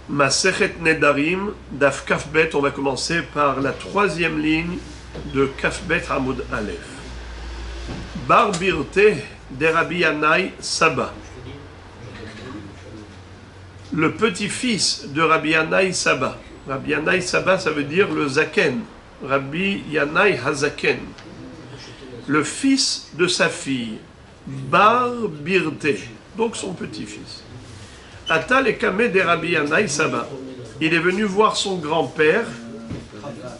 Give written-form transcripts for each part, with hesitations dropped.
Masechet Nedarim, Daf Kafbet, on va commencer par la troisième ligne de Kafbet Hamoud Aleph. Bar Birte de Rabbi Yannai Saba. Le petit-fils de Rabbi Yannai Saba. Rabbi Yannai Saba, ça veut dire le Zaken. Rabbi Yannai Hazaken. Le fils de sa fille. Bar Birte, donc son petit-fils. Atal et Kameh de Rabbi Yannai Saba. Il est venu voir son grand-père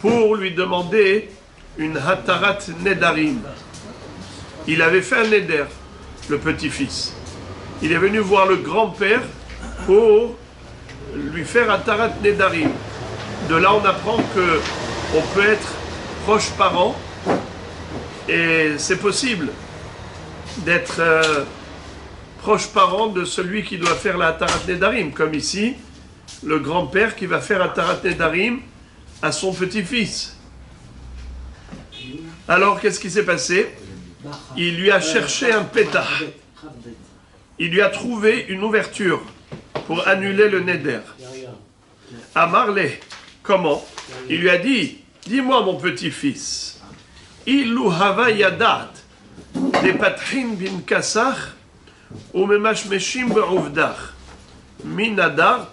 pour lui demander une Hatarat Nedarim. Il avait fait un Neder, le petit-fils. Il est venu voir le grand-père pour lui faire Hatarat Nedarim. De là, on apprend que on peut être proche parent et c'est possible d'être proche parent de celui qui doit faire la Hatarat Nedarim, comme ici, le grand-père qui va faire Hatarat Nedarim à son petit-fils. Alors, qu'est-ce qui s'est passé? Il lui a cherché un pétah. Il lui a trouvé une ouverture pour annuler le Neder. Amarle, comment? Il lui a dit, dis-moi mon petit-fils, Ilu hava yadat de patrin bin kasach ou memashmeshim be'uvdach minadart.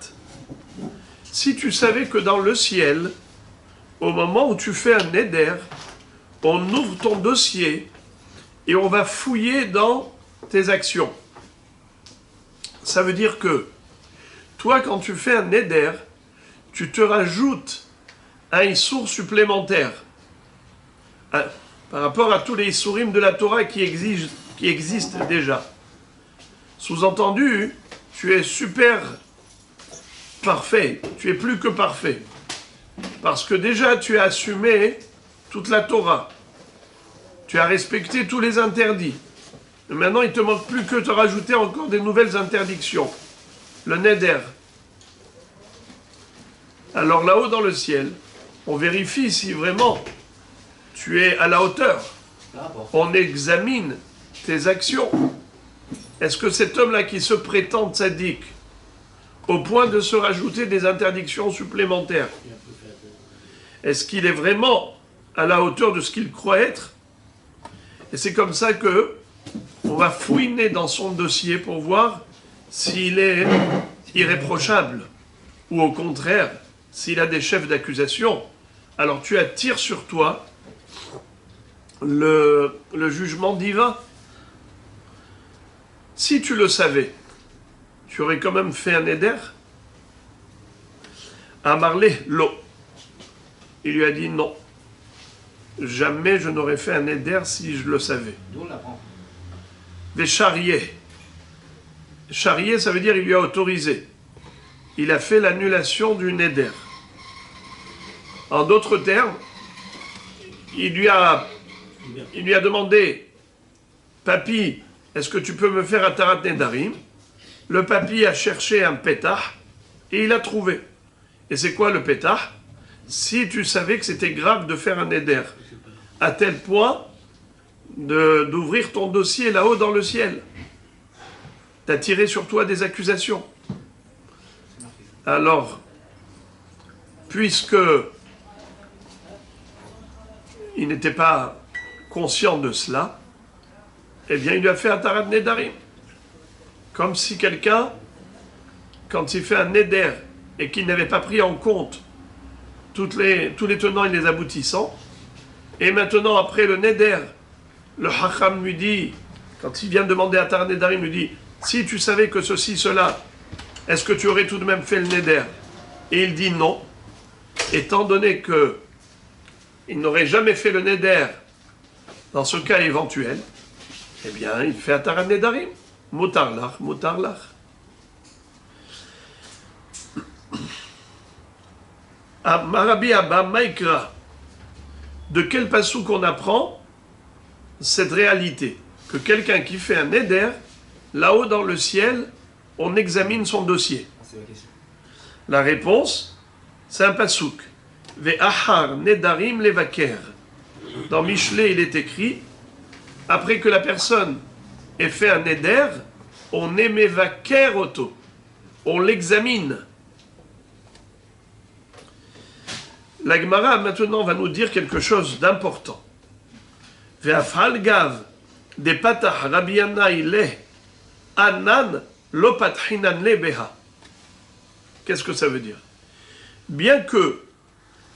Si tu savais que dans le ciel, au moment où tu fais un Neder, on ouvre ton dossier et on va fouiller dans tes actions. Ça veut dire que toi, quand tu fais un Neder, tu te rajoutes un issour supplémentaire par rapport à tous les issourim de la Torah qui existent déjà. Sous-entendu, tu es super parfait, tu es plus que parfait. Parce que déjà, tu as assumé toute la Torah. Tu as respecté tous les interdits. Et maintenant, il ne te manque plus que de rajouter encore des nouvelles interdictions. Le Neder. Alors là-haut dans le ciel, on vérifie si vraiment tu es à la hauteur. On examine tes actions. Est-ce que cet homme-là qui se prétend tzaddik, au point de se rajouter des interdictions supplémentaires, est-ce qu'il est vraiment à la hauteur de ce qu'il croit être? Et c'est comme ça que on va fouiner dans son dossier pour voir s'il est irréprochable ou au contraire, s'il a des chefs d'accusation. Alors tu attires sur toi le jugement divin. Si tu le savais, tu aurais quand même fait un éder. Amarlé, l'eau. Il lui a dit non. Jamais je n'aurais fait un éder si je le savais. D'où on l'apprend? Des charriers. Charrier, ça veut dire il lui a autorisé. Il a fait l'annulation du neder. En d'autres termes, il lui a demandé, Papi, est-ce que tu peux me faire Hatarat Nedarim? Le papi a cherché un pétah et il a trouvé. Et c'est quoi le pétah? Si tu savais que c'était grave de faire un neder, à tel point d'ouvrir ton dossier là-haut dans le ciel, d'attirer sur toi des accusations. Alors, puisque il n'était pas conscient de cela, eh bien, il lui a fait un Hatarat Nedarim. Comme si quelqu'un, quand il fait un Neder et qu'il n'avait pas pris en compte tous les tenants et les aboutissants, et maintenant, après le Neder, le Hacham lui dit, quand il vient demander à Hatarat Nedarim, lui dit, si tu savais que ceci, cela, est-ce que tu aurais tout de même fait le Neder? Et il dit non, étant donné que il n'aurait jamais fait le Neder dans ce cas éventuel, eh bien, il fait Hatarat Nedarim. Mutarlach, mutarlach. Marabi Abba Maïkra. De quel passouk on apprend cette réalité? Que quelqu'un qui fait un Neder, là-haut dans le ciel, on examine son dossier. La réponse, c'est un passouk. Ve'achar Nedarim levaker. Dans Michelet, il est écrit, après que la personne ait fait un Neder, on émevaker auto. On l'examine. La Gemara maintenant va nous dire quelque chose d'important. Ve'afal gav de patah Rabbi Yannai le anan lo pathinan le beha. Qu'est-ce que ça veut dire? Bien que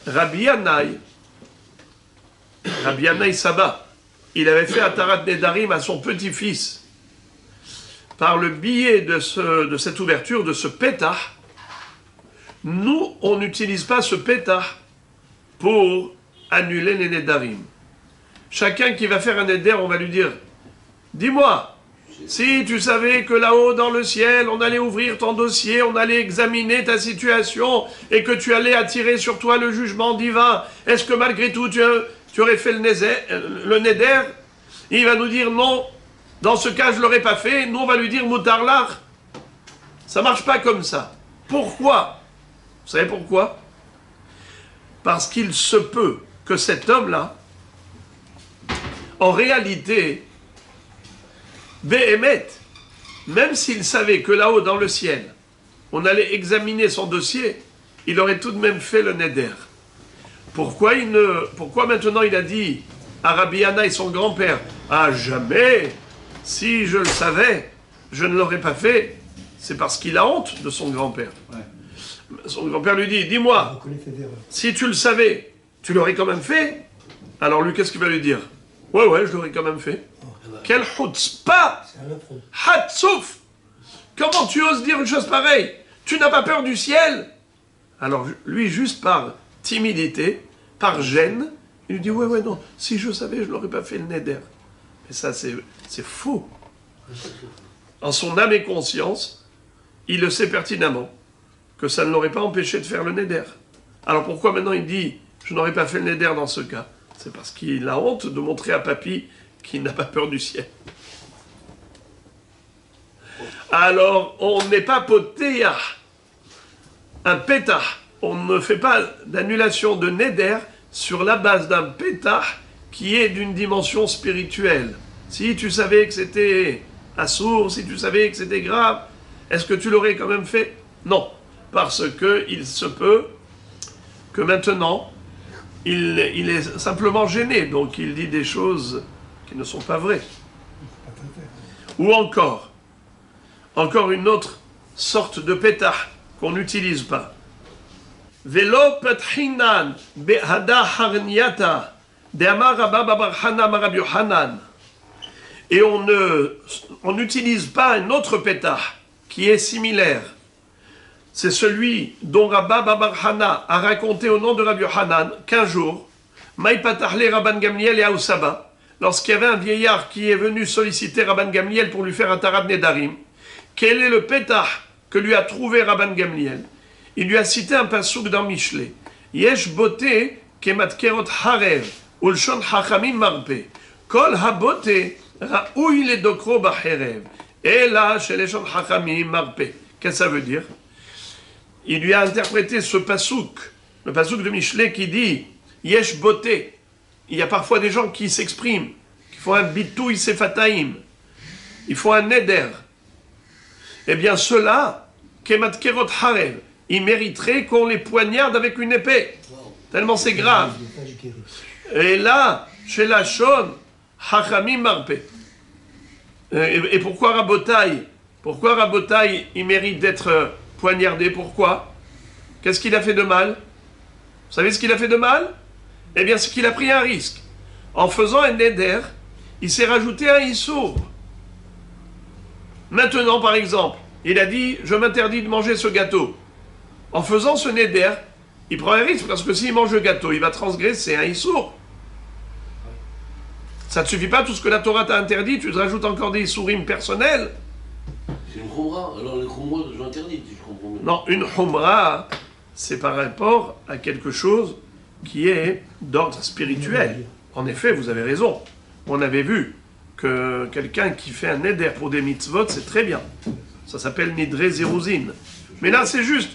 Rabbi Yannai Saba, il avait fait Atarat Nedarim à son petit-fils par le biais de cette ouverture, de ce pétah. Nous, on n'utilise pas ce pétah pour annuler les Nedarim. Chacun qui va faire un Neder, on va lui dire, dis-moi, si tu savais que là-haut dans le ciel, on allait ouvrir ton dossier, on allait examiner ta situation et que tu allais attirer sur toi le jugement divin, est-ce que malgré tout tu aurais fait le Neder? Il va nous dire non, dans ce cas je ne l'aurais pas fait, nous on va lui dire moutarlar. Ça ne marche pas comme ça. Pourquoi? Vous savez pourquoi? Parce qu'il se peut que cet homme-là, en réalité, Béhémet, même s'il savait que là-haut dans le ciel, on allait examiner son dossier, il aurait tout de même fait le Neder. Pourquoi maintenant il a dit à Rabbi Yannai, son grand-père, ah jamais, si je le savais, je ne l'aurais pas fait? C'est parce qu'il a honte de son grand-père. Ouais. Son grand-père lui dit, dis-moi, si tu le savais, tu l'aurais quand même fait? Alors lui, qu'est-ce qu'il va lui dire? Ouais, je l'aurais quand même fait. Quel chutzpah! Hatsouf! Comment tu oses dire une chose pareille? Tu n'as pas peur du ciel? Alors lui, juste par timidité, par gêne, il lui dit, ouais, non, si je savais, je n'aurais pas fait le Neder. Mais ça, c'est faux. En son âme et conscience, il le sait pertinemment que ça ne l'aurait pas empêché de faire le Neder. Alors pourquoi maintenant il dit, je n'aurais pas fait le Neder dans ce cas? C'est parce qu'il a honte de montrer à papy qu'il n'a pas peur du ciel. Alors, on n'est pas potéa, un pétah. On ne fait pas d'annulation de Neder sur la base d'un pétah qui est d'une dimension spirituelle. Si tu savais que c'était assourd, si tu savais que c'était grave, est-ce que tu l'aurais quand même fait? Non, parce qu'il se peut que maintenant, il est simplement gêné, donc il dit des choses qui ne sont pas vraies. Ou encore une autre sorte de pétah qu'on n'utilise pas. Velo pethinan behada harniata de amar Rabba bar Hana Rabbi Yohanan. Et on n'utilise pas un autre pétah qui est similaire. C'est celui dont Rabba bar Hana a raconté au nom de Rabbi Yohanan qu'un jour, Maï patahle Rabban Gamliel et Aoussaba, lorsqu'il y avait un vieillard qui est venu solliciter Rabban Gamliel pour lui faire un Tarat Nedarim, quel est le pétah que lui a trouvé Rabban Gamliel? Il lui a cité un pasouk dans Michelet. Yesh boté kematkerot harev, ulshon hachamim marpe. Kol haboté raoui le dokro bacherev. Et là, chez les shon hachamim marpe. Qu'est-ce que ça veut dire? Il lui a interprété ce pasouk, le pasouk de Michelet qui dit Yesh boté. Il y a parfois des gens qui s'expriment, qui font un bitouï sefataïm. Il faut un neder. Eh bien, ceux-là, kematkerot harev, ils mériteraient qu'on les poignarde avec une épée. Tellement c'est grave. Et là, chez la Shon, hachamim marpe. Et pourquoi Rabotai? Pourquoi Rabotai, il mérite d'être poignardé? Pourquoi? Qu'est-ce qu'il a fait de mal? Vous savez ce qu'il a fait de mal? Eh bien, c'est qu'il a pris un risque. En faisant un neder, il s'est rajouté un issour. Maintenant, par exemple, il a dit, je m'interdis de manger ce gâteau. En faisant ce neder, il prend un risque, parce que s'il mange le gâteau, il va transgresser un issour. Ça ne suffit pas, tout ce que la Torah t'a interdit, tu te rajoutes encore des issourim personnels. C'est une khumra, alors les khumra, je l'interdis, si je comprends bien. Non, une khumra, c'est par rapport à quelque chose qui est d'ordre spirituel. En effet, vous avez raison. On avait vu que quelqu'un qui fait un neder pour des mitzvot, c'est très bien. Ça s'appelle nidre zérouzine. Mais là, c'est juste,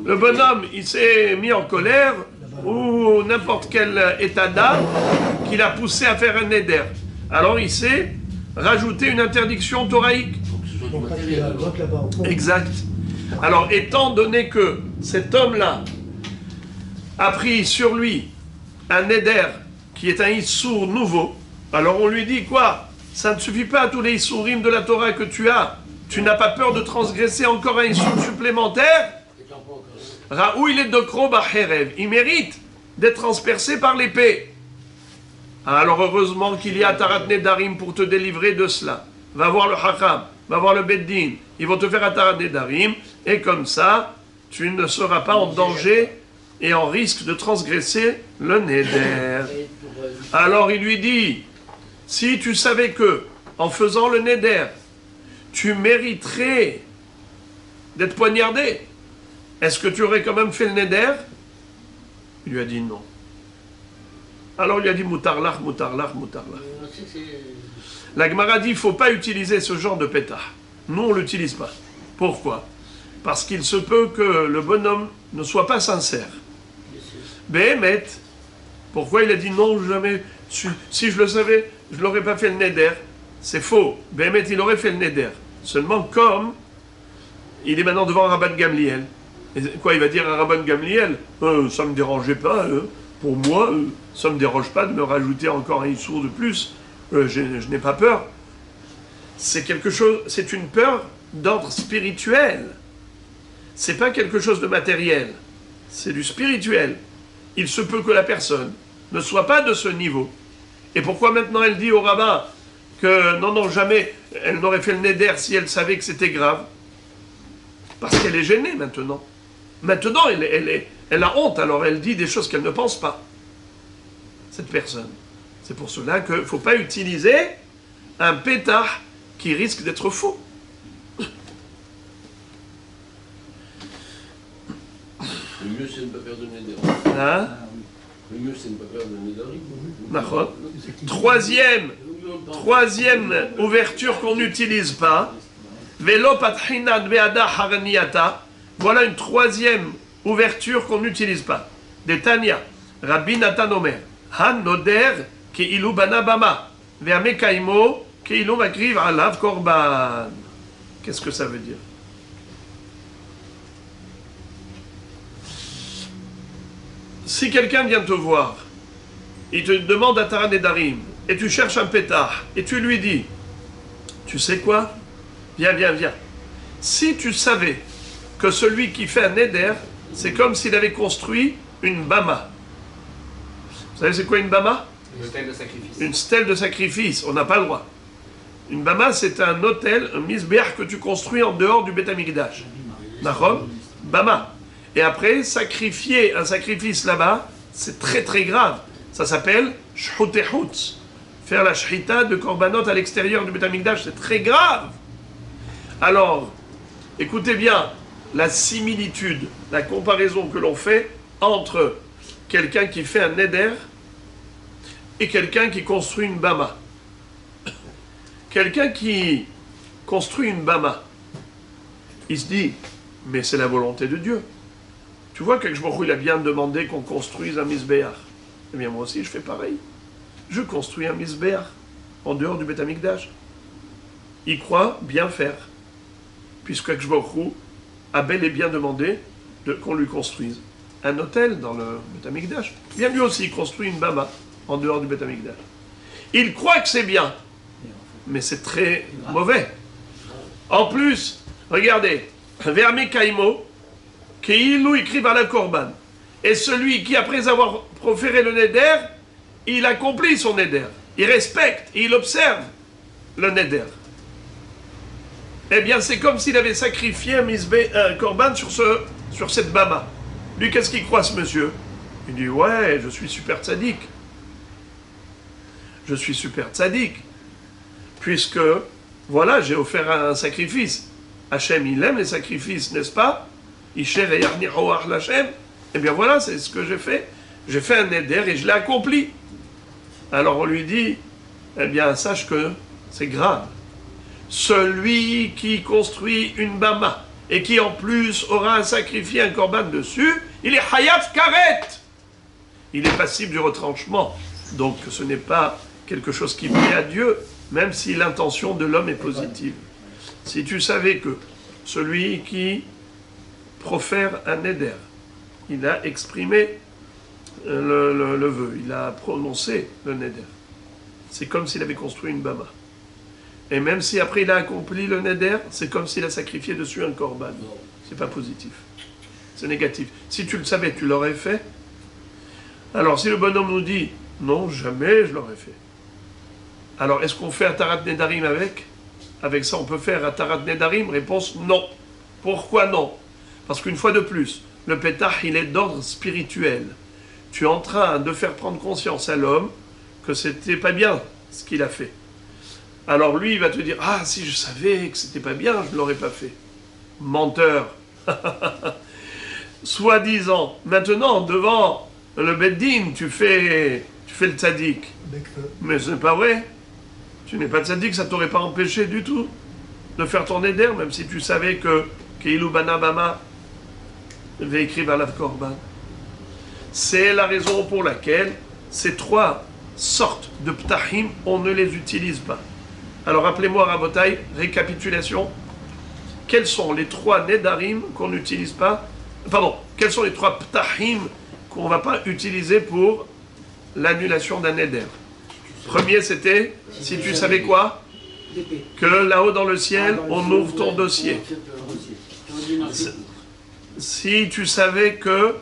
le bonhomme, il s'est mis en colère, ou n'importe quel état d'âme qui l'a poussé à faire un neder. Alors il s'est rajouté une interdiction thoraïque. Exact. Alors, étant donné que cet homme-là, a pris sur lui un neder qui est un issour nouveau, alors on lui dit quoi? Ça ne suffit pas à tous les issourim de la Torah que tu as. Tu n'as pas peur de transgresser encore un issour supplémentaire? Raoui le dokro bacherev. Il mérite d'être transpercé par l'épée. Alors heureusement qu'il y a Tarat Nedarim pour te délivrer de cela. Va voir le Hakam, va voir le Beddin. Ils vont te faire un Tarat Nedarim et comme ça, tu ne seras pas en danger et en risque de transgresser le Neder. Alors il lui dit, si tu savais que, en faisant le Neder, tu mériterais d'être poignardé, est-ce que tu aurais quand même fait le Neder? Il lui a dit non. Alors il lui a dit Moutarlach, Moutarlach, Moutarlach. La Gemara dit il ne faut pas utiliser ce genre de pétard. Nous on ne l'utilise pas. Pourquoi? Parce qu'il se peut que le bonhomme ne soit pas sincère. Béhémet, pourquoi il a dit non, jamais? Si je le savais, je ne l'aurais pas fait le Neder. C'est faux. Béhémet, il aurait fait le Neder. Seulement comme il est maintenant devant Rabban Gamliel. Et quoi, il va dire à Rabban Gamliel, ça ne me dérangeait pas, pour moi, ça ne me dérange pas de me rajouter encore un issour de plus, je n'ai pas peur. C'est quelque chose, c'est une peur d'ordre spirituel. C'est pas quelque chose de matériel, c'est du spirituel. Il se peut que la personne ne soit pas de ce niveau. Et pourquoi maintenant elle dit au rabbin que non, jamais, elle n'aurait fait le Neder si elle savait que c'était grave? Parce qu'elle est gênée maintenant. Maintenant, elle a honte, alors elle dit des choses qu'elle ne pense pas. Cette personne. C'est pour cela qu'il ne faut pas utiliser un pétard qui risque d'être faux. Le mieux, c'est de ne pas faire de Neder. Hein? Le mieux, c'est de ne pas faire de Neder. D'accord. Troisième ouverture qu'on n'utilise pas. Velo patchinan be'ada haraniata. Voilà une troisième ouverture qu'on n'utilise pas. Des Tanya, Rabbi Natan Omer, Han noder ki ilu bana bama, ve'ame kaimo ki ilu makriv alav korban. Qu'est-ce que ça veut dire? Si quelqu'un vient te voir, il te demande à Taran Nedarim, et tu cherches un pétard, et tu lui dis, tu sais quoi? Viens. Si tu savais que celui qui fait un Neder, c'est comme s'il avait construit une bama. Vous savez c'est quoi une bama? Une stèle de sacrifice. Une stèle de sacrifice, on n'a pas le droit. Une bama, c'est un hôtel, un misbéach que tu construis en dehors du Beth Amikdash. D'accord? Bama. Et après, sacrifier un sacrifice là-bas, c'est très très grave. Ça s'appelle shhutehut. Faire la shrita de korbanot à l'extérieur du Beth Amikdash, c'est très grave. Alors, écoutez bien, la similitude, la comparaison que l'on fait entre quelqu'un qui fait un neder et quelqu'un qui construit une bama. Quelqu'un qui construit une bama, il se dit, mais c'est la volonté de Dieu. Tu vois qu'Akadosh Baruch Hu, il a bien demandé qu'on construise un misbéach. Eh bien moi aussi je fais pareil. Je construis un misbéach en dehors du Beth Amikdash. Il croit bien faire, puisque Akadosh Baruch Hu a bel et bien demandé qu'on lui construise un hôtel dans le Beth Amikdash. Bien lui aussi, il construit une bama en dehors du Beth Amikdash. Il croit que c'est bien, mais c'est très mauvais. En plus, regardez, Verme Kaimo, Keilou écrit par la Korban. Et celui qui, après avoir proféré le Neder, il accomplit son Neder. Il respecte et il observe le Neder. Eh bien, c'est comme s'il avait sacrifié un Korban sur cette bama. Lui, qu'est-ce qu'il croit, ce monsieur? Il dit, ouais, je suis super tzaddik. Je suis super tzaddik. Puisque, voilà, j'ai offert un sacrifice. Hachem, il aime les sacrifices, n'est-ce pas? Isher et Yarni Hoach l'Hachem. Eh bien, voilà, c'est ce que j'ai fait. J'ai fait un neder et je l'ai accompli. Alors, on lui dit, eh bien, sache que c'est grave. Celui qui construit une bama et qui en plus aura sacrifié un korban dessus, il est hayaf karet. Il est passible du retranchement. Donc ce n'est pas quelque chose qui plaît à Dieu, même si l'intention de l'homme est positive. Si tu savais que celui qui profère un neder, il a exprimé le vœu, il a prononcé le neder. C'est comme s'il avait construit une bama. Et même si après il a accompli le neder, c'est comme s'il a sacrifié dessus un korban. C'est pas positif. C'est négatif. Si tu le savais, tu l'aurais fait. Alors si le bonhomme nous dit, non, jamais je l'aurais fait. Alors est-ce qu'on fait Atarat Nedarim avec? Avec ça, on peut faire Atarat Nedarim? Réponse, non. Pourquoi non? Parce qu'une fois de plus, le pétah, il est d'ordre spirituel. Tu es en train de faire prendre conscience à l'homme que c'était pas bien ce qu'il a fait. Alors lui, il va te dire, ah, si je savais que c'était pas bien, je ne l'aurais pas fait. Menteur. Soi-disant, maintenant, devant le beddin, tu fais le tzaddik. Mais ce n'est pas vrai. Tu n'es pas tzaddik, ça ne t'aurait pas empêché du tout de faire ton éder, même si tu savais que Keilu Bana Bama avait écrit Valav Korban. C'est la raison pour laquelle ces trois sortes de ptahim, on ne les utilise pas. Alors rappelez-moi, Rabotai, récapitulation. Quels sont les trois nedarim qu'on n'utilise pas? Pardon, quels sont les trois ptahim qu'on ne va pas utiliser pour l'annulation d'un neder? Premier, c'était, si tu savais quoi? Que là-haut dans le ciel, on ouvre ton dossier. Si tu savais que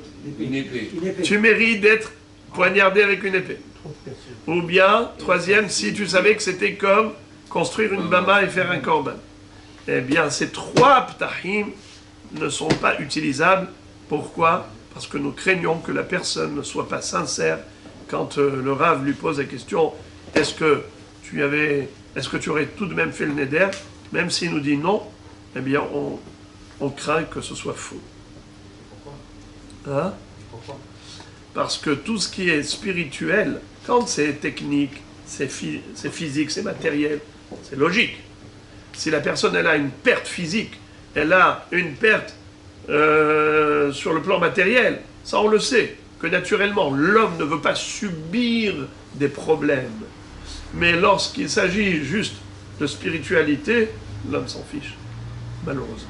tu mérites d'être poignardé avec une épée. Ou bien, troisième, si tu savais que c'était comme construire une bama et faire un korban. Eh bien, ces trois ptahim ne sont pas utilisables. Pourquoi? Parce que nous craignons que la personne ne soit pas sincère quand le Rav lui pose la question, est-ce que tu aurais tout de même fait le neder? Même s'il nous dit non, eh bien, on craint que ce soit faux. Hein? Pourquoi? Parce que tout ce qui est spirituel, quand c'est technique, c'est physique, c'est matériel, c'est logique. Si la personne elle a une perte physique, elle a une perte sur le plan matériel, ça on le sait, que naturellement l'homme ne veut pas subir des problèmes. Mais lorsqu'il s'agit juste de spiritualité, l'homme s'en fiche, malheureusement.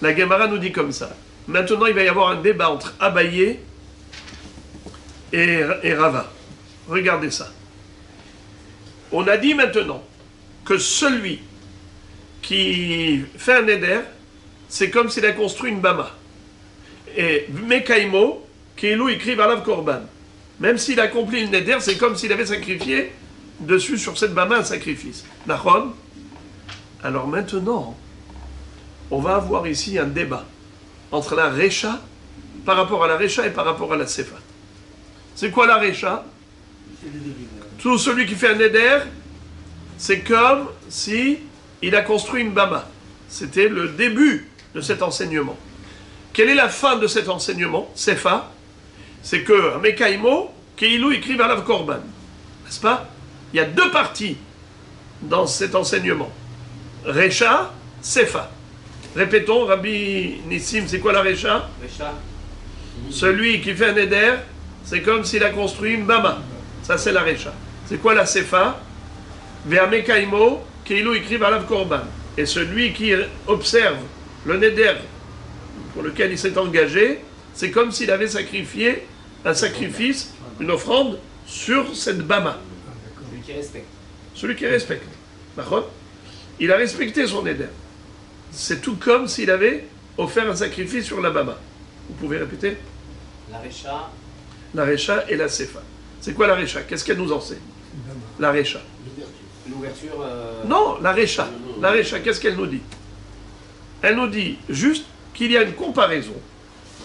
La Gemara nous dit comme ça. Maintenant, il va y avoir un débat entre Abaye et Rava. Regardez ça. On a dit maintenant que celui qui fait un éder, c'est comme s'il a construit une bama. Et Mekaimo, Keilou écrit Valav Korban. Même s'il a accompli une éder, c'est comme s'il avait sacrifié dessus sur cette bama un sacrifice. Nachon? Alors maintenant, on va avoir ici un débat entre la Recha, par rapport à la Recha et par rapport à la Sefa. C'est quoi la Recha? Tout celui qui fait un éder, c'est comme si il a construit une bama. C'était le début de cet enseignement. Quelle est la fin de cet enseignement? Sefa, c'est que Mekaimo, Keilou écrit Valav Korban. N'est-ce pas? Il y a deux parties dans cet enseignement. Recha, Sefa. Répétons, Rabbi Nissim, c'est quoi la Recha? Celui qui fait un éder, c'est comme s'il a construit une bama. Ça, c'est la Recha. C'est quoi la Sefa? Ve'amekaimo, Keilou écrit Valav Korban. Et celui qui observe le neder pour lequel il s'est engagé, c'est comme s'il avait sacrifié un sacrifice, une offrande sur cette bama. Celui qui respecte. Celui qui respecte. D'accord? Il a respecté son neder. C'est tout comme s'il avait offert un sacrifice sur la bama. Vous pouvez répéter? La Recha. La Recha et la Sefa. C'est quoi la Recha? Qu'est-ce qu'elle nous enseigne? La Recha. L'ouverture. Non, la Recha. La Recha, qu'est-ce qu'elle nous dit? Elle nous dit juste qu'il y a une comparaison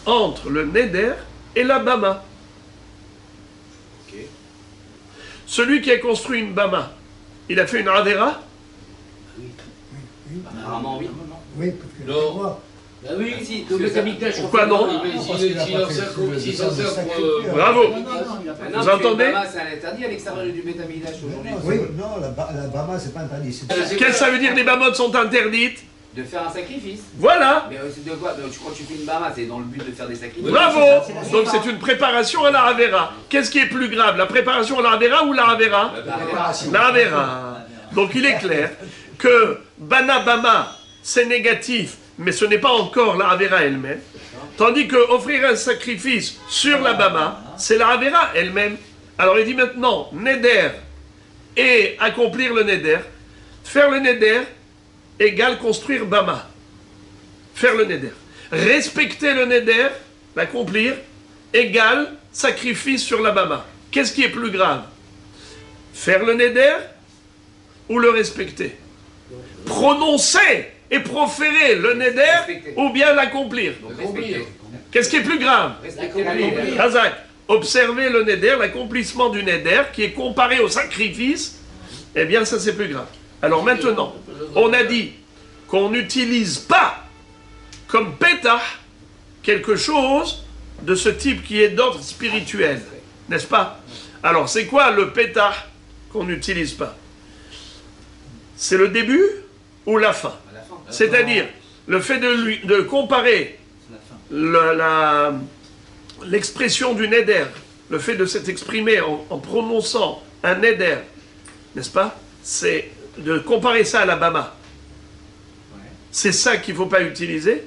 entre le neder et la bama. Ok. Celui qui a construit une bama, il a fait une avera? Apparemment, oui. Oui, parce que Non. moi, Ah oui, Si, donc le Kamikdash. Pourquoi non? S'il s'en sert pour... Bravo. Vous Vous entendez? C'est un interdit à l'extérieur du Beth Amikdash aujourd'hui. oui, non, la Bama, c'est pas interdit. Qu'est-ce que ça veut dire les bamotes sont interdites? De faire un sacrifice. Voilà. Mais c'est de quoi? Mais quand tu fais une bama, c'est dans le but de faire des sacrifices. Bravo. Donc c'est une préparation à la avera. Qu'est-ce qui est plus grave, la préparation à la avera ou la avera? La avera. Donc il est clair que Bana Bama, c'est négatif, mais ce n'est pas encore la avera elle-même. Tandis que offrir un sacrifice sur la bama, c'est la Avera elle-même. Alors il dit maintenant, neder et accomplir le neder. Faire le neder égale construire bama. Faire le neder. Respecter le neder, l'accomplir, égale sacrifice sur la bama. Qu'est-ce qui est plus grave? Faire le neder ou le respecter? Prononcer et proférer le neder Respecter. ou bien l'accomplir? Donc respecter. Qu'est-ce qui est plus grave? Respecter la loi. Razak, observer le neder, l'accomplissement du neder, qui est comparé au sacrifice, eh bien ça c'est plus grave. Alors maintenant, on a dit qu'on n'utilise pas comme pétah quelque chose de ce type qui est d'ordre spirituel, n'est-ce pas? Alors c'est quoi le pétah qu'on n'utilise pas? C'est le début ou la fin? À la fin. C'est-à-dire le fait de comparer l'expression du neder, le fait de s'exprimer en prononçant un neder, n'est-ce pas? C'est de comparer ça à la bama. C'est ça qu'il ne faut pas utiliser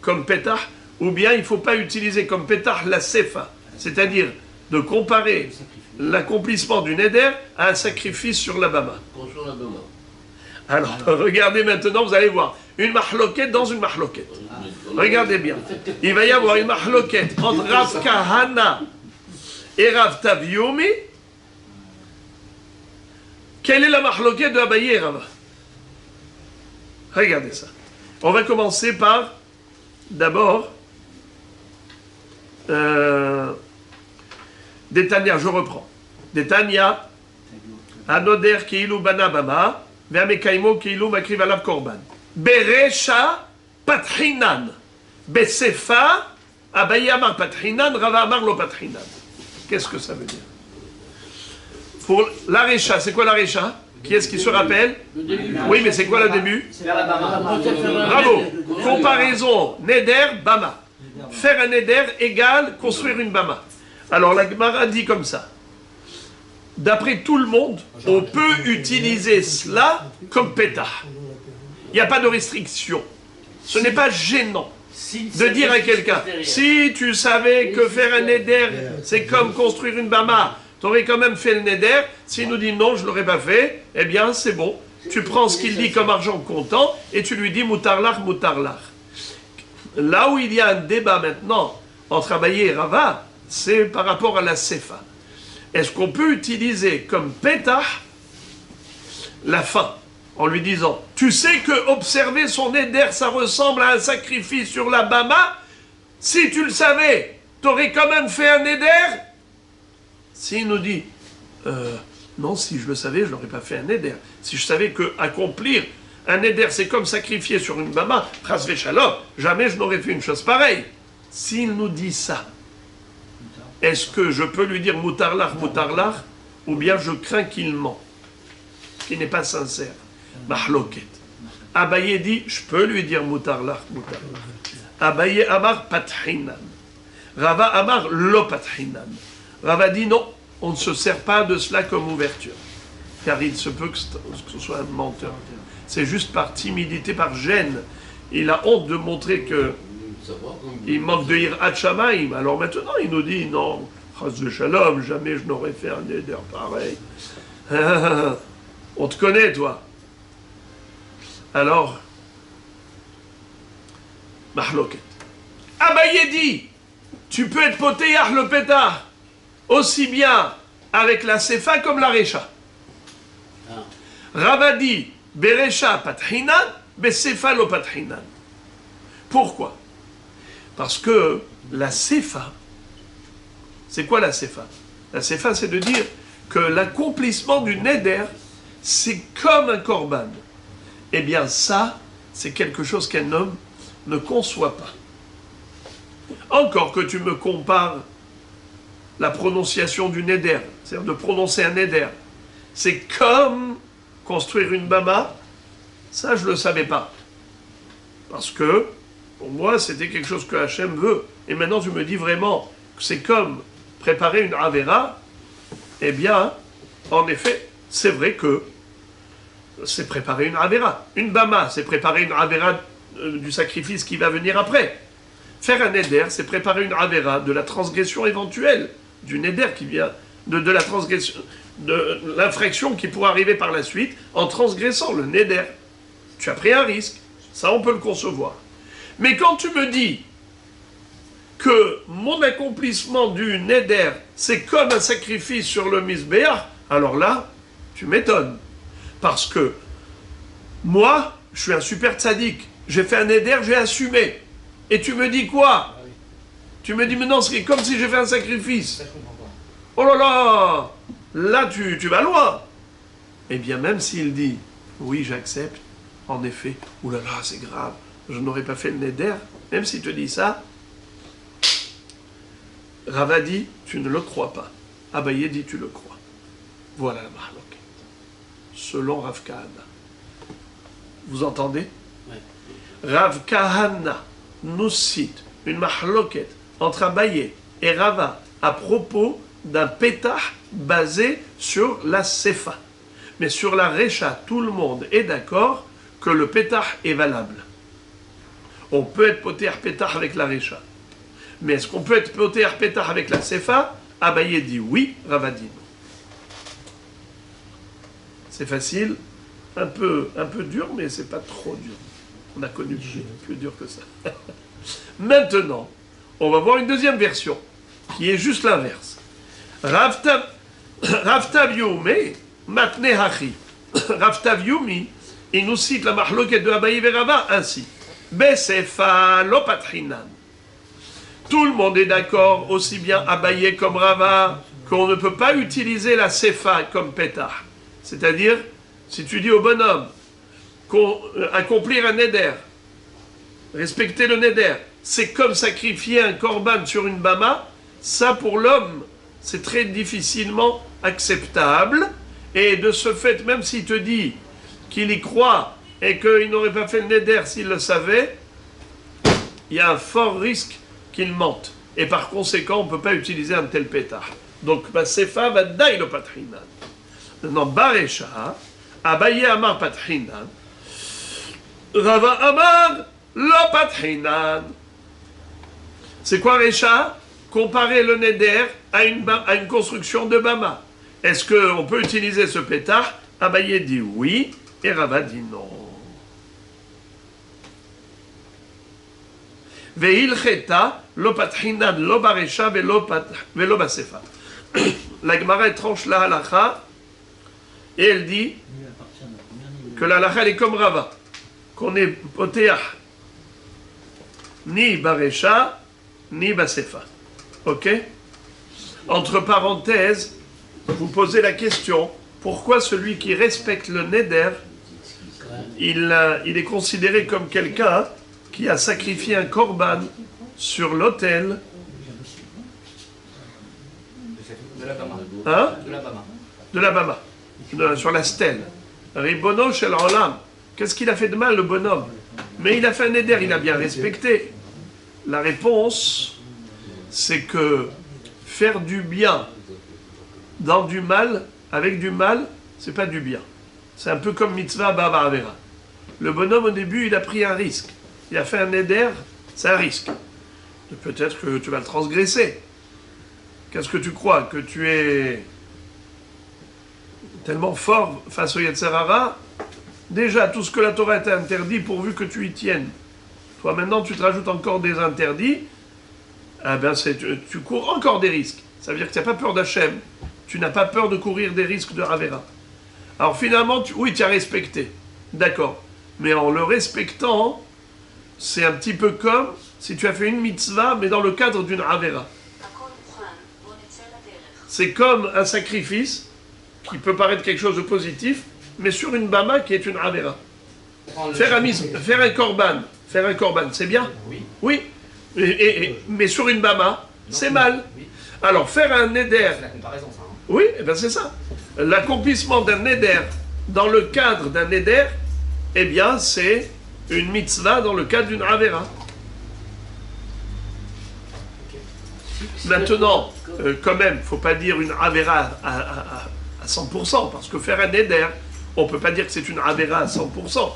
comme pétah, ou bien il ne faut pas utiliser comme pétah la sefa, c'est-à-dire de comparer l'accomplissement du neder à un sacrifice sur la bama. Construire la bama. Alors, regardez maintenant, vous allez voir, une mahloquette dans une mahloquette. Regardez bien. Il va y avoir une mahloquette entre Rav Kahana et Rav Taviomi. Quelle est la mahloquette de Abaye et Rava? Regardez ça. On va commencer par, d'abord, Détania, je reprends. Détania, Anoder Keilu Bana Bama, Ve'amekaimo Keilu Makriv Alav Korban. Beresha Patrinan. Besefa, Abaye Amar Patrinan, Rava Amar Lo Patrinan. Qu'est-ce que ça veut dire? Pour l'arecha, c'est quoi l'arecha? Qui est-ce qui se rappelle? Oui, mais c'est quoi le début? Faire la bama. Bravo. Comparaison neder, bama. Faire un neder égale construire une bama. Alors la Gemara dit comme ça. D'après tout le monde, on peut utiliser cela comme pétah. Il n'y a pas de restriction. Ce n'est pas gênant de dire à quelqu'un, si tu savais que faire un neder, c'est comme construire une bama, tu aurais quand même fait le neder. S'il nous dit non, je ne l'aurais pas fait, eh bien c'est bon. Tu prends ce qu'il dit comme argent comptant et tu lui dis moutarlar, moutarlar. Là où il y a un débat maintenant entre Abaye et Rava, c'est par rapport à la sefa. Est-ce qu'on peut utiliser comme pétah la fin en lui disant, tu sais que observer son neder, ça ressemble à un sacrifice sur la bama? Si tu le savais, tu aurais quand même fait un neder? S'il nous dit, non, si je le savais, je n'aurais pas fait un neder. Si je savais que accomplir un neder, c'est comme sacrifier sur une bama, chas v'shalom, jamais je n'aurais fait une chose pareille. S'il nous dit ça, est-ce que je peux lui dire moutarlar, moutarlar, ou bien je crains qu'il ment, qu'il n'est pas sincère? Mahloket. Abaye dit, je peux lui dire moutarlar, moutarlar. Abaye amar patrinan. Rava amar lo patrinan. Rava dit non, on ne se sert pas de cela comme ouverture. Car il se peut que ce soit un menteur. C'est juste par timidité, par gêne. Il a honte de montrer qu'il manque de hirat shamaim. Alors maintenant, il nous dit non, chas v'shalom, jamais je n'aurais fait un neder pareil. On te connaît, toi. Alors, mahloket. Abaye dit, tu peux être potéar le pétard, aussi bien avec la sefa comme la recha. Rava dit, berecha patrinan, besefa lo patrinan. Pourquoi? Parce que la sefa, c'est quoi la sefa? La sefa, c'est de dire que l'accomplissement du neder, c'est comme un korban. Eh bien ça, c'est quelque chose qu'un homme ne conçoit pas. Encore que tu me compares la prononciation du neder, c'est-à-dire de prononcer un neder, c'est comme construire une bama, ça je ne le savais pas. Parce que, pour moi, c'était quelque chose que Hachem veut. Et maintenant tu me dis vraiment que c'est comme préparer une avera, eh bien, en effet, c'est vrai que c'est préparer une avera. Une bama, c'est préparer une avera du sacrifice qui va venir après. Faire un neder, c'est préparer une avera de la transgression éventuelle du neder qui vient de la transgression, de l'infraction qui pourrait arriver par la suite en transgressant le neder. Tu as pris un risque, ça on peut le concevoir. Mais quand tu me dis que mon accomplissement du neder, c'est comme un sacrifice sur le misbéach, alors là, tu m'étonnes. Parce que moi, je suis un super tzaddik. J'ai fait un neder, j'ai assumé. Et tu me dis quoi? Tu me dis, mais non, c'est comme si j'ai fait un sacrifice. Oh là là, là tu vas loin. Eh bien, même s'il dit, oui, j'accepte, en effet, oh là là, c'est grave, je n'aurais pas fait le neder, même s'il te dit ça, Rava dit, tu ne le crois pas. Abaye dit, tu le crois. Voilà la mahloket. Selon Rav Kahana. Vous entendez? Rav Kahana nous cite une mahloket entre Abaye et Rava à propos d'un pétah basé sur la sefa. Mais sur la recha, tout le monde est d'accord que le pétah est valable. On peut être poter pétah avec la recha. Mais est-ce qu'on peut être poter pétah avec la sefa? Abaye dit oui, Rava dit non. C'est facile, un peu dur, mais c'est pas trop dur. On a connu plus dur que ça. Maintenant, on va voir une deuxième version, qui est juste l'inverse. Rav Tavyumi, Matne Hachi. Rav Tavyumi, il nous cite la mahloket de Abaye et Rava ainsi. Besefa lopatrinan. Tout le monde est d'accord, aussi bien Abaye comme Rava, qu'on ne peut pas utiliser la sefa comme pétah. C'est-à-dire, si tu dis au bonhomme, accomplir un neder, respecter le neder, c'est comme sacrifier un korban sur une bama, ça pour l'homme, c'est très difficilement acceptable. Et de ce fait, même s'il te dit qu'il y croit et qu'il n'aurait pas fait le neder s'il le savait, il y a un fort risque qu'il mente. Et par conséquent, on ne peut pas utiliser un tel pétard. Donc, sefa va daï le patrinan. Maintenant, Baresha, Abaye Amar patrinan, Rava Amar lo patrinan. C'est quoi Recha? Comparer le neder à une construction de bama. Est-ce qu'on peut utiliser ce pétard? Abaye dit oui, et Rava dit non. Ve'ilcheta lo patrinan lo baresha velo basefa. La Gemara tranche la halacha et elle dit que la halacha est comme Rava, qu'on est potéach ni baresha ni basefa. Ok? Entre parenthèses, vous posez la question, pourquoi celui qui respecte le neder, il est considéré comme quelqu'un qui a sacrifié un korban sur l'autel De la Bama. hein? De la Bama. De la bama, sur la stèle. Ribono shel olam. Qu'est-ce qu'il a fait de mal, le bonhomme? Mais il a fait un neder, il a bien respecté. La réponse, c'est que faire du bien dans du mal, avec du mal, c'est pas du bien. C'est un peu comme mitzvah baba avera. Le bonhomme, au début, il a pris un risque. Il a fait un neder, c'est un risque. Peut-être que tu vas le transgresser. Qu'est-ce que tu crois? Que tu es tellement fort face au Yetzer Hara? Déjà, tout ce que la Torah t'a interdit, pourvu que tu y tiennes. Toi, maintenant, tu te rajoutes encore des interdits. Ah ben, tu cours encore des risques. Ça veut dire que tu n'as pas peur d'Hachem. Tu n'as pas peur de courir des risques de Ravera. Alors finalement, oui, tu as respecté. D'accord. Mais en le respectant, c'est un petit peu comme si tu as fait une mitzvah, mais dans le cadre d'une Ravera. C'est comme un sacrifice qui peut paraître quelque chose de positif, mais sur une bama qui est une Ravera. Faire un korban, c'est bien? Oui. Mais sur une bama, c'est mal. Oui. Alors, faire un neder, C'est la comparaison, ça. Hein. oui, eh ben c'est ça. L'accomplissement d'un neder dans le cadre d'un neder, eh bien, c'est une mitzvah dans le cadre d'une avera. Maintenant, quand même, il ne faut pas dire une avera à 100%, parce que faire un neder, on ne peut pas dire que c'est une avera à 100%.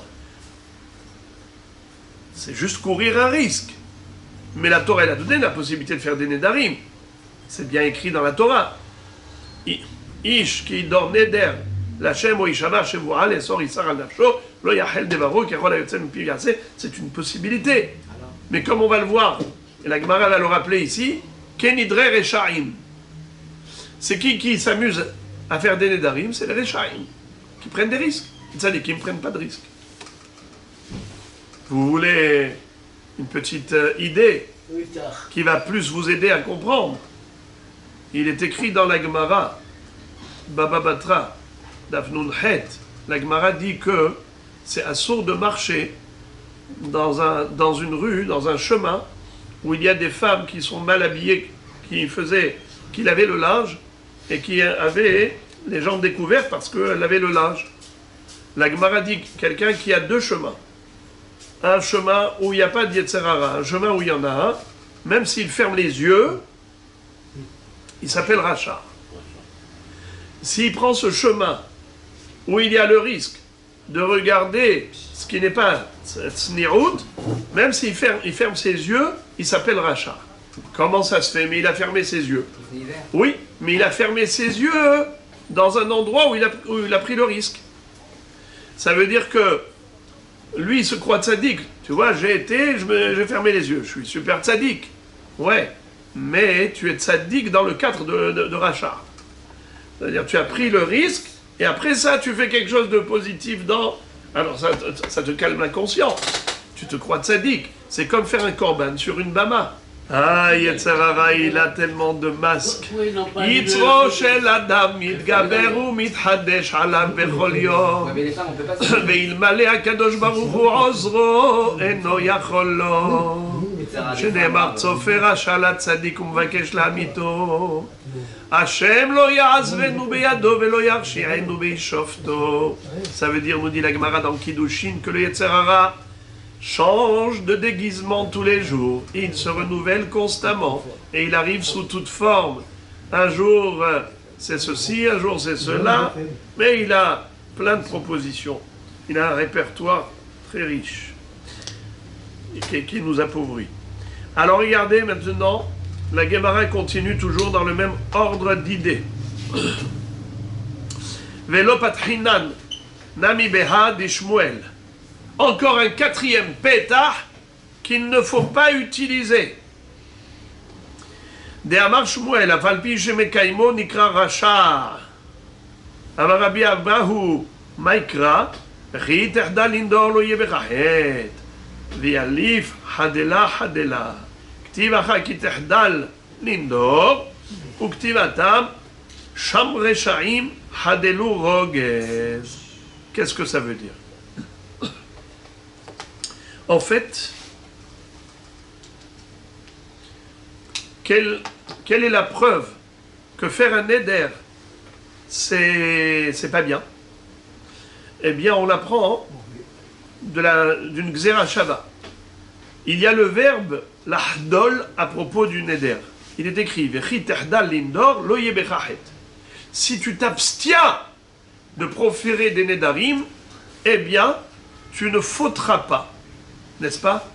C'est juste courir un risque. Mais la Torah, elle a donné la possibilité de faire des Nedarim. C'est bien écrit dans la Torah. Ish qui dort Neder, l'Hachem ou Ishama Shevu'al et sort Isar al Nafsho, lo yachel devaro, kechol hayotzem mipi yaseh, c'est une possibilité. Mais comme on va le voir, et la Gemara va le rappeler ici, Kenidre Rechaim. C'est qui s'amuse à faire des Nedarim? C'est les Rechaim, qui prennent des risques. C'est-à-dire qui ne prennent pas de risques. Vous voulez une petite idée qui va plus vous aider à comprendre? Il est écrit dans la Gemara, Baba Batra, Dafnun Het, la Gemara dit que c'est assourd de marcher dans une rue, dans un chemin, où il y a des femmes qui sont mal habillées, qui lavaient le linge, et qui avaient les jambes découvertes parce qu'elles lavaient le linge. La Gemara dit quelqu'un qui a deux chemins. Un chemin où il n'y a pas de Yetzer Hara, un chemin où il y en a un, même s'il ferme les yeux, il s'appelle Racha. S'il prend ce chemin où il y a le risque de regarder ce qui n'est pas Tzni'ut, même s'il ferme ses yeux, il s'appelle Racha. Comment ça se fait? Mais il a fermé ses yeux. Oui, mais il a fermé ses yeux dans un endroit où il a pris le risque. Ça veut dire que lui, il se croit tzaddik. Tu vois, j'ai fermé les yeux. Je suis super tzaddik. Ouais, mais tu es tzaddik dans le cadre de Racha. C'est-à-dire, tu as pris le risque, et après ça, tu fais quelque chose de positif dans... Alors, ça te calme la conscience. Tu te crois tzaddik. C'est comme faire un korban sur une bama. Ah, Yetzer Hara, il a tellement de masques. Yitzro shel adam mitgaber umithadesh alav bechol yom. Ve'ilmale HaKadosh Baruch Hu ozro eno yachol lo. שנאמר צופה רשע לצדיק ומבקש להמיתו. השם לא יעזבנו בידו ולא ירשיענו בישופטו. Ça veut dire, nous dit la Gemara dans Kiddushin, que le Yetzer Hara change de déguisement tous les jours. Il se renouvelle constamment et il arrive sous toute forme. Un jour c'est ceci, un jour c'est cela, mais il a plein de propositions. Il a un répertoire très riche qui nous appauvrit. Alors regardez maintenant, la Gemara continue toujours dans le même ordre d'idées. Velo patchinan nami beha di Shmuel. Encore un quatrième pétah qu'il ne faut pas utiliser. De Amar Shmuel, afalpi shemekaimo nikra rasha. Amar Rabbi Abahu maikra, ri tehda lindor lo yebechahet. ויאליף חדלה חדלה. כתיב אחר כי תחדל לנדור, וכתיבתם שם רשעים חדלו רוגז. Qu'est-ce que ça veut dire? En fait, quelle est la preuve que faire un neder, c'est pas bien? Eh bien, on l'apprend d'une Gzera Shava. Il y a le verbe l'ahdol à propos du neder. Il est écrit Vechi tehdal lindor lo yebechachet. Si tu t'abstiens de proférer des nedarim, eh bien, tu ne fauteras pas. N'est-ce pas?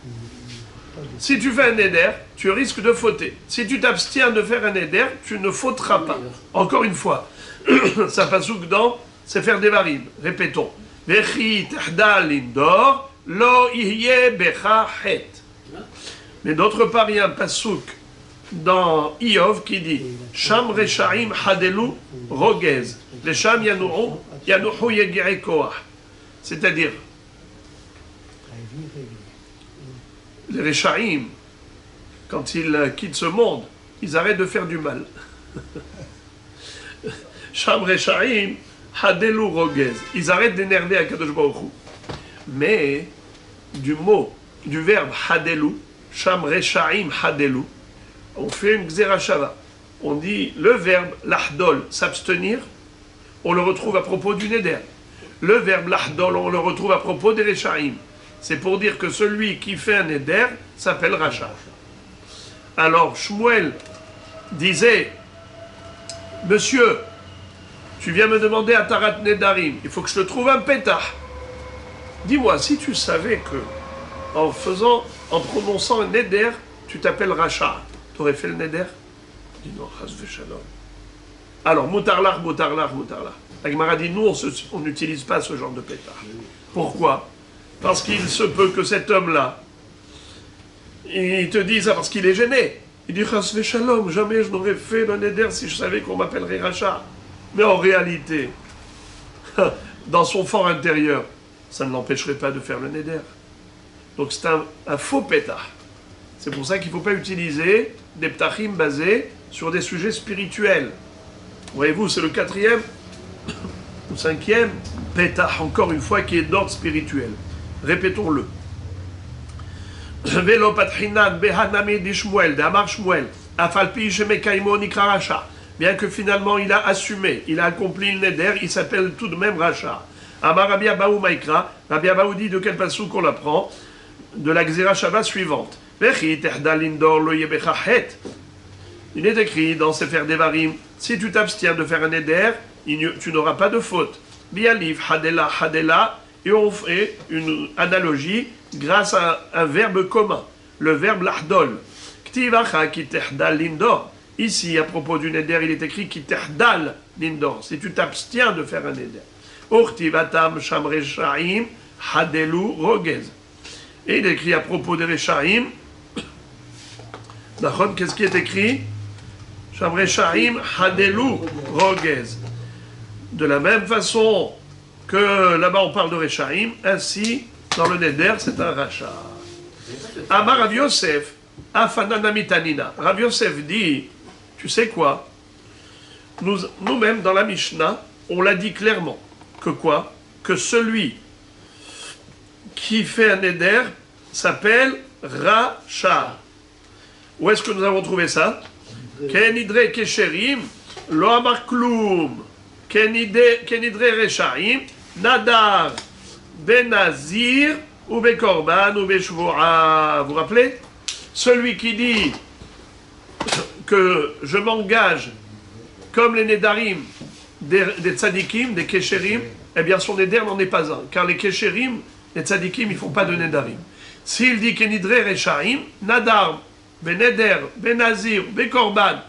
Si tu fais un neder, tu risques de fauter. Si tu t'abstiens de faire un neder, tu ne fauteras pas. Encore une fois, ça pasouk dans Sefer Devarim. Répétons. Vechi tehdal lindor lo yeh bechachet. Mais d'autre part, il y a un pasouk dans Iyov qui dit Sham Reshaim Hadelu Rogez. Les Sham Yanuhu Yegire Koach. C'est-à-dire, les Reshaim, quand ils quittent ce monde, ils arrêtent de faire du mal. Sham Reshaim Hadelu Rogez. Ils arrêtent d'énerver à Kadosh Baruch Hu. Mais du verbe Hadelu, Sham Reshaim Hadelu, on fait une Gzera Shava. On dit le verbe l'ahdol, s'abstenir, on le retrouve à propos du neder. Le verbe l'ahdol, on le retrouve à propos des Reshaim. C'est pour dire que celui qui fait un neder s'appelle Racha. Alors Shmuel disait, monsieur, tu viens me demander à Tarat Nedarim, il faut que je te trouve un pétah. Dis-moi, si tu savais que en prononçant un neder, tu t'appelles Racha, t'aurais fait le neder? Il dit non, chas v'shalom. Alors, moutarlach. La Gemara dit, nous, on n'utilise pas ce genre de pétard. Pourquoi? Parce qu'il se peut que cet homme-là, il te dise ça parce qu'il est gêné. Il dit, chas v'shalom, jamais je n'aurais fait le neder si je savais qu'on m'appellerait Racha. Mais en réalité, dans son fort intérieur, ça ne l'empêcherait pas de faire le neder. Donc c'est un faux pétard. C'est pour ça qu'il ne faut pas utiliser des ptachim basés sur des sujets spirituels. Voyez-vous, c'est le 4e ou 5e pétard, encore une fois, qui est d'ordre spirituel. Répétons-le. Velo patchinan behanami di Shmuel, de Amar Shmuel, afalpi shemekaimo nikra Racha. Bien que finalement il a assumé, il a accompli le neder, il s'appelle tout de même Racha. Amar Rabbi Abaou Maïkra, Rabbi Abaou dit de quel passou qu'on l'apprend? De la Xéra Shabbat suivante. Il est écrit dans Sefer Devarim, si tu t'abstiens de faire un neder, tu n'auras pas de faute. Bialif, hadela, et on fait une analogie grâce à un verbe commun, le verbe lahdol. Ktivacha ki tehdal lindor. Ici, à propos du neder, il est écrit ki tehdal lindor, si tu t'abstiens de faire un neder. Urtivatam sham reshaim hadelu rogez. Et il est écrit à propos des reshaim, qu'est-ce qui est écrit? Sham reshaim hadelu rogez. De la même façon que là-bas on parle de reshaim, ainsi dans le neder c'est un rachat. Amar Rav Yosef, afananamitanina. Rav Yosef dit, tu sais quoi? Nous-mêmes dans la Mishnah, on l'a dit clairement. Que quoi? Que celui qui fait un neder s'appelle Racha. Où est-ce que nous avons trouvé ça? Kenidre kesherim lo amar klum. Kenidre reshaim nadar benazir ou bekorban ou beshvoa. Vous vous rappelez? Celui qui dit que je m'engage comme les nedarim des tzadikim, des kesherim, eh bien son neder n'en est pas un. Car les kesherim, les tzadikim, ils ne font pas de nedarim. S'il dit kenidre reshaim, nadar, beneder, benazir, bekorban,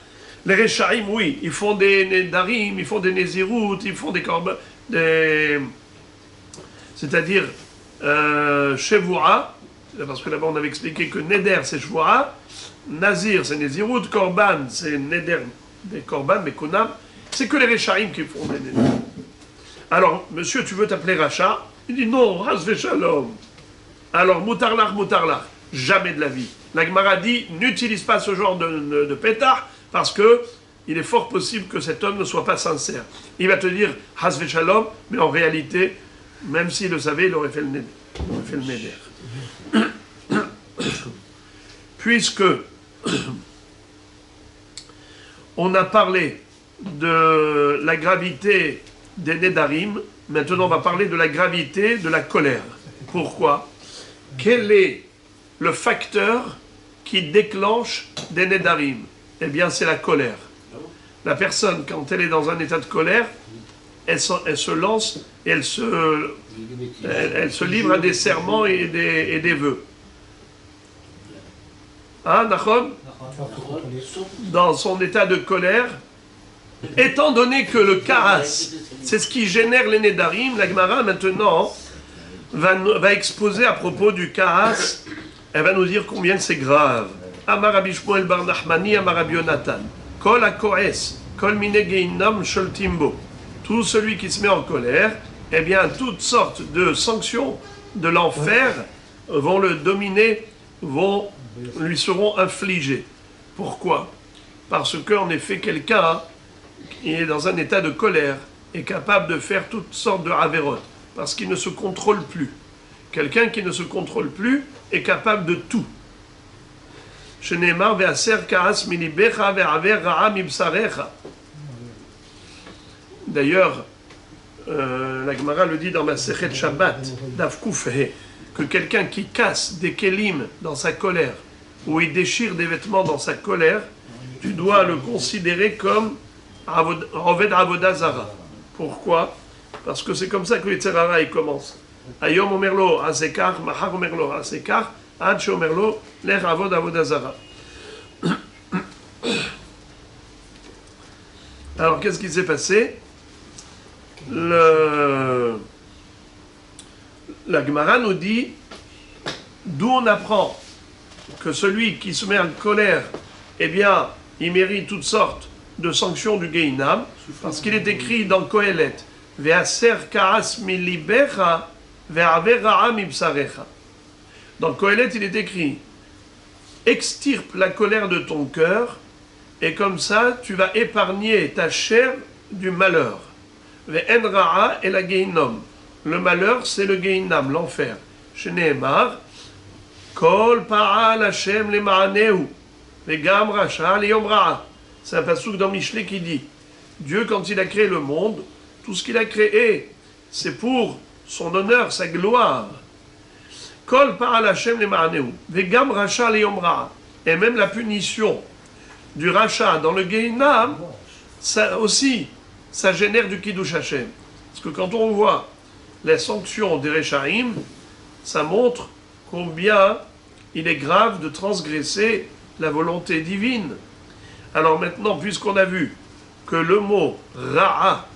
les reshaim, oui, ils font des nedarim, ils font des nezirut, ils font des korban, c'est-à-dire shevua, parce que là-bas on avait expliqué que neder c'est shevua, nazir c'est nezirut, korban c'est neder, des korban, mekunam, c'est que les reshaim qui font des neder. Alors, monsieur, tu veux t'appeler Racha? Il dit non, Has Shalom. Alors, moutarlach, jamais de la vie. La Gemara dit, n'utilise pas ce genre de pétard, parce que il est fort possible que cet homme ne soit pas sincère. Il va te dire Has Shalom, mais en réalité, même s'il le savait, il aurait fait le neder. Puisque on a parlé de la gravité des nedarim, maintenant on va parler de la gravité de la colère. Pourquoi? Quel est le facteur qui déclenche des nedarim? Eh bien c'est la colère. La personne, quand elle est dans un état de colère, elle se lance et elle se livre à des serments et des vœux. Hein, Nachon? Dans son état de colère, étant donné que le karas, c'est ce qui génère les nedarim, la Gemara maintenant va exposer à propos du karas, elle va nous dire combien c'est grave. Amar Rabbi Shmuel bar Nachmani, Amar Rabbi Yonatan, Kol ha-koes, Kol mine geinam sholtimbo. Tout celui qui se met en colère, eh bien toutes sortes de sanctions de l'enfer vont le dominer, lui seront infligées. Pourquoi? Parce qu'en effet quelqu'un qui est dans un état de colère est capable de faire toutes sortes de avérotes, parce qu'il ne se contrôle plus. Quelqu'un qui ne se contrôle plus est capable de tout. D'ailleurs, la Gemara le dit dans ma Sechet Shabbat, Daf Kuf He, que quelqu'un qui casse des kelim dans sa colère, ou il déchire des vêtements dans sa colère, tu dois le considérer comme Roved Avoda Zara. Pourquoi? Parce que c'est comme ça que le Yitzhara il commence. Ayom omerlo hasekar, mahar omerlo hasekar, עד שאומר לו, לך עבוד עבודה זרה. Alors, qu'est-ce qui s'est passé? La Gemara nous dit, d'où on apprend que celui qui se met en colère, eh bien, il mérite toutes sortes de sanctions du Gehinam, parce qu'il est écrit dans Kohelet, Ve'aser ka'as milibecha, ve'aver ra'a mibsarecha. Dans Kohelet, il est écrit, extirpe la colère de ton cœur, et comme ça, tu vas épargner ta chair du malheur. Ve'en ra'a et la Gehinom. Le malheur, c'est le Gehinam, l'enfer. Shneemar, Kol pa'al Hashem le ma'aneu, ve'gam racha le yom ra'a. C'est un passouk dans Michelet qui dit, Dieu, quand il a créé le monde, tout ce qu'il a créé, c'est pour son honneur, sa gloire. Kol pa'al Hashem le ma'aneu, ve'gam racha le yom ra'a. Et même la punition du rachat dans le Gehinam, ça aussi, ça génère du Kiddush Hashem. Parce que quand on voit les sanctions des Rechaim, ça montre combien il est grave de transgresser la volonté divine. Alors maintenant, puisqu'on a vu que le mot Ra'a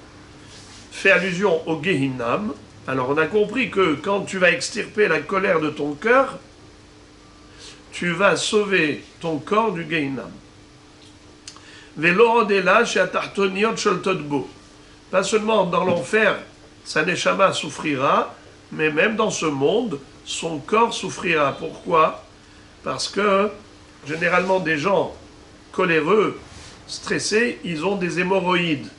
fait allusion au Gehinam, alors on a compris que quand tu vas extirper la colère de ton cœur, tu vas sauver ton corps du Gehinam. Pas seulement dans l'enfer, sa neshama souffrira, mais même dans ce monde, son corps souffrira. Pourquoi? Parce que généralement des gens coléreux, stressés, ils ont des hémorroïdes.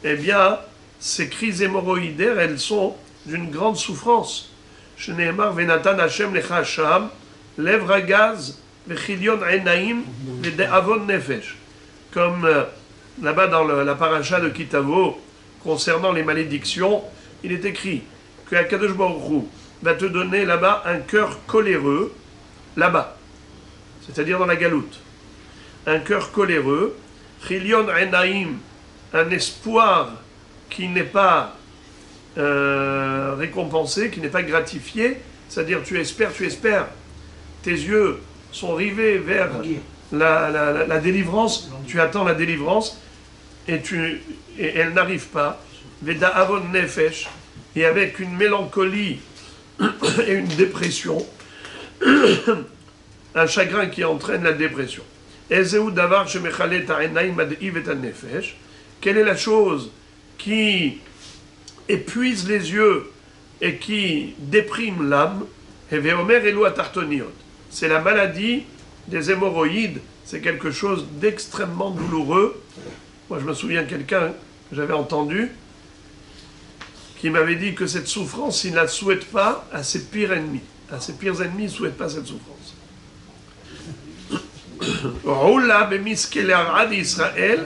Eh bien, ces crises hémorroïdaires, elles sont d'une grande souffrance. Shneemar venatan Hashem lecha sham, lèvres à gaz, vechilion enaim, ve'de'avon nefesh. Comme là-bas dans la paracha de Kitavo, concernant les malédictions, il est écrit que Akadosh Baruch Hu va te donner là-bas un cœur coléreux, là-bas, c'est-à-dire dans la galoute. Un cœur coléreux, Chilion Enaim, un espoir qui n'est pas récompensé, qui n'est pas gratifié, c'est-à-dire tu espères, tes yeux sont rivés vers la délivrance, tu attends la délivrance, et elle n'arrive pas. Veda avon nefesh, et avec une mélancolie et une dépression, un chagrin qui entraîne la dépression. Ezeu davar shemechale ta'enaim ad'iv et nefesh. Quelle est la chose qui épuise les yeux et qui déprime l'âme? Heveomer elu atartoniot. C'est la maladie des hémorroïdes. C'est quelque chose d'extrêmement douloureux. Moi, je me souviens de quelqu'un que j'avais entendu qui m'avait dit que cette souffrance, il ne la souhaite pas à ses pires ennemis. À ses pires ennemis, il ne souhaite pas cette souffrance. Roula bemiskele arad Israël,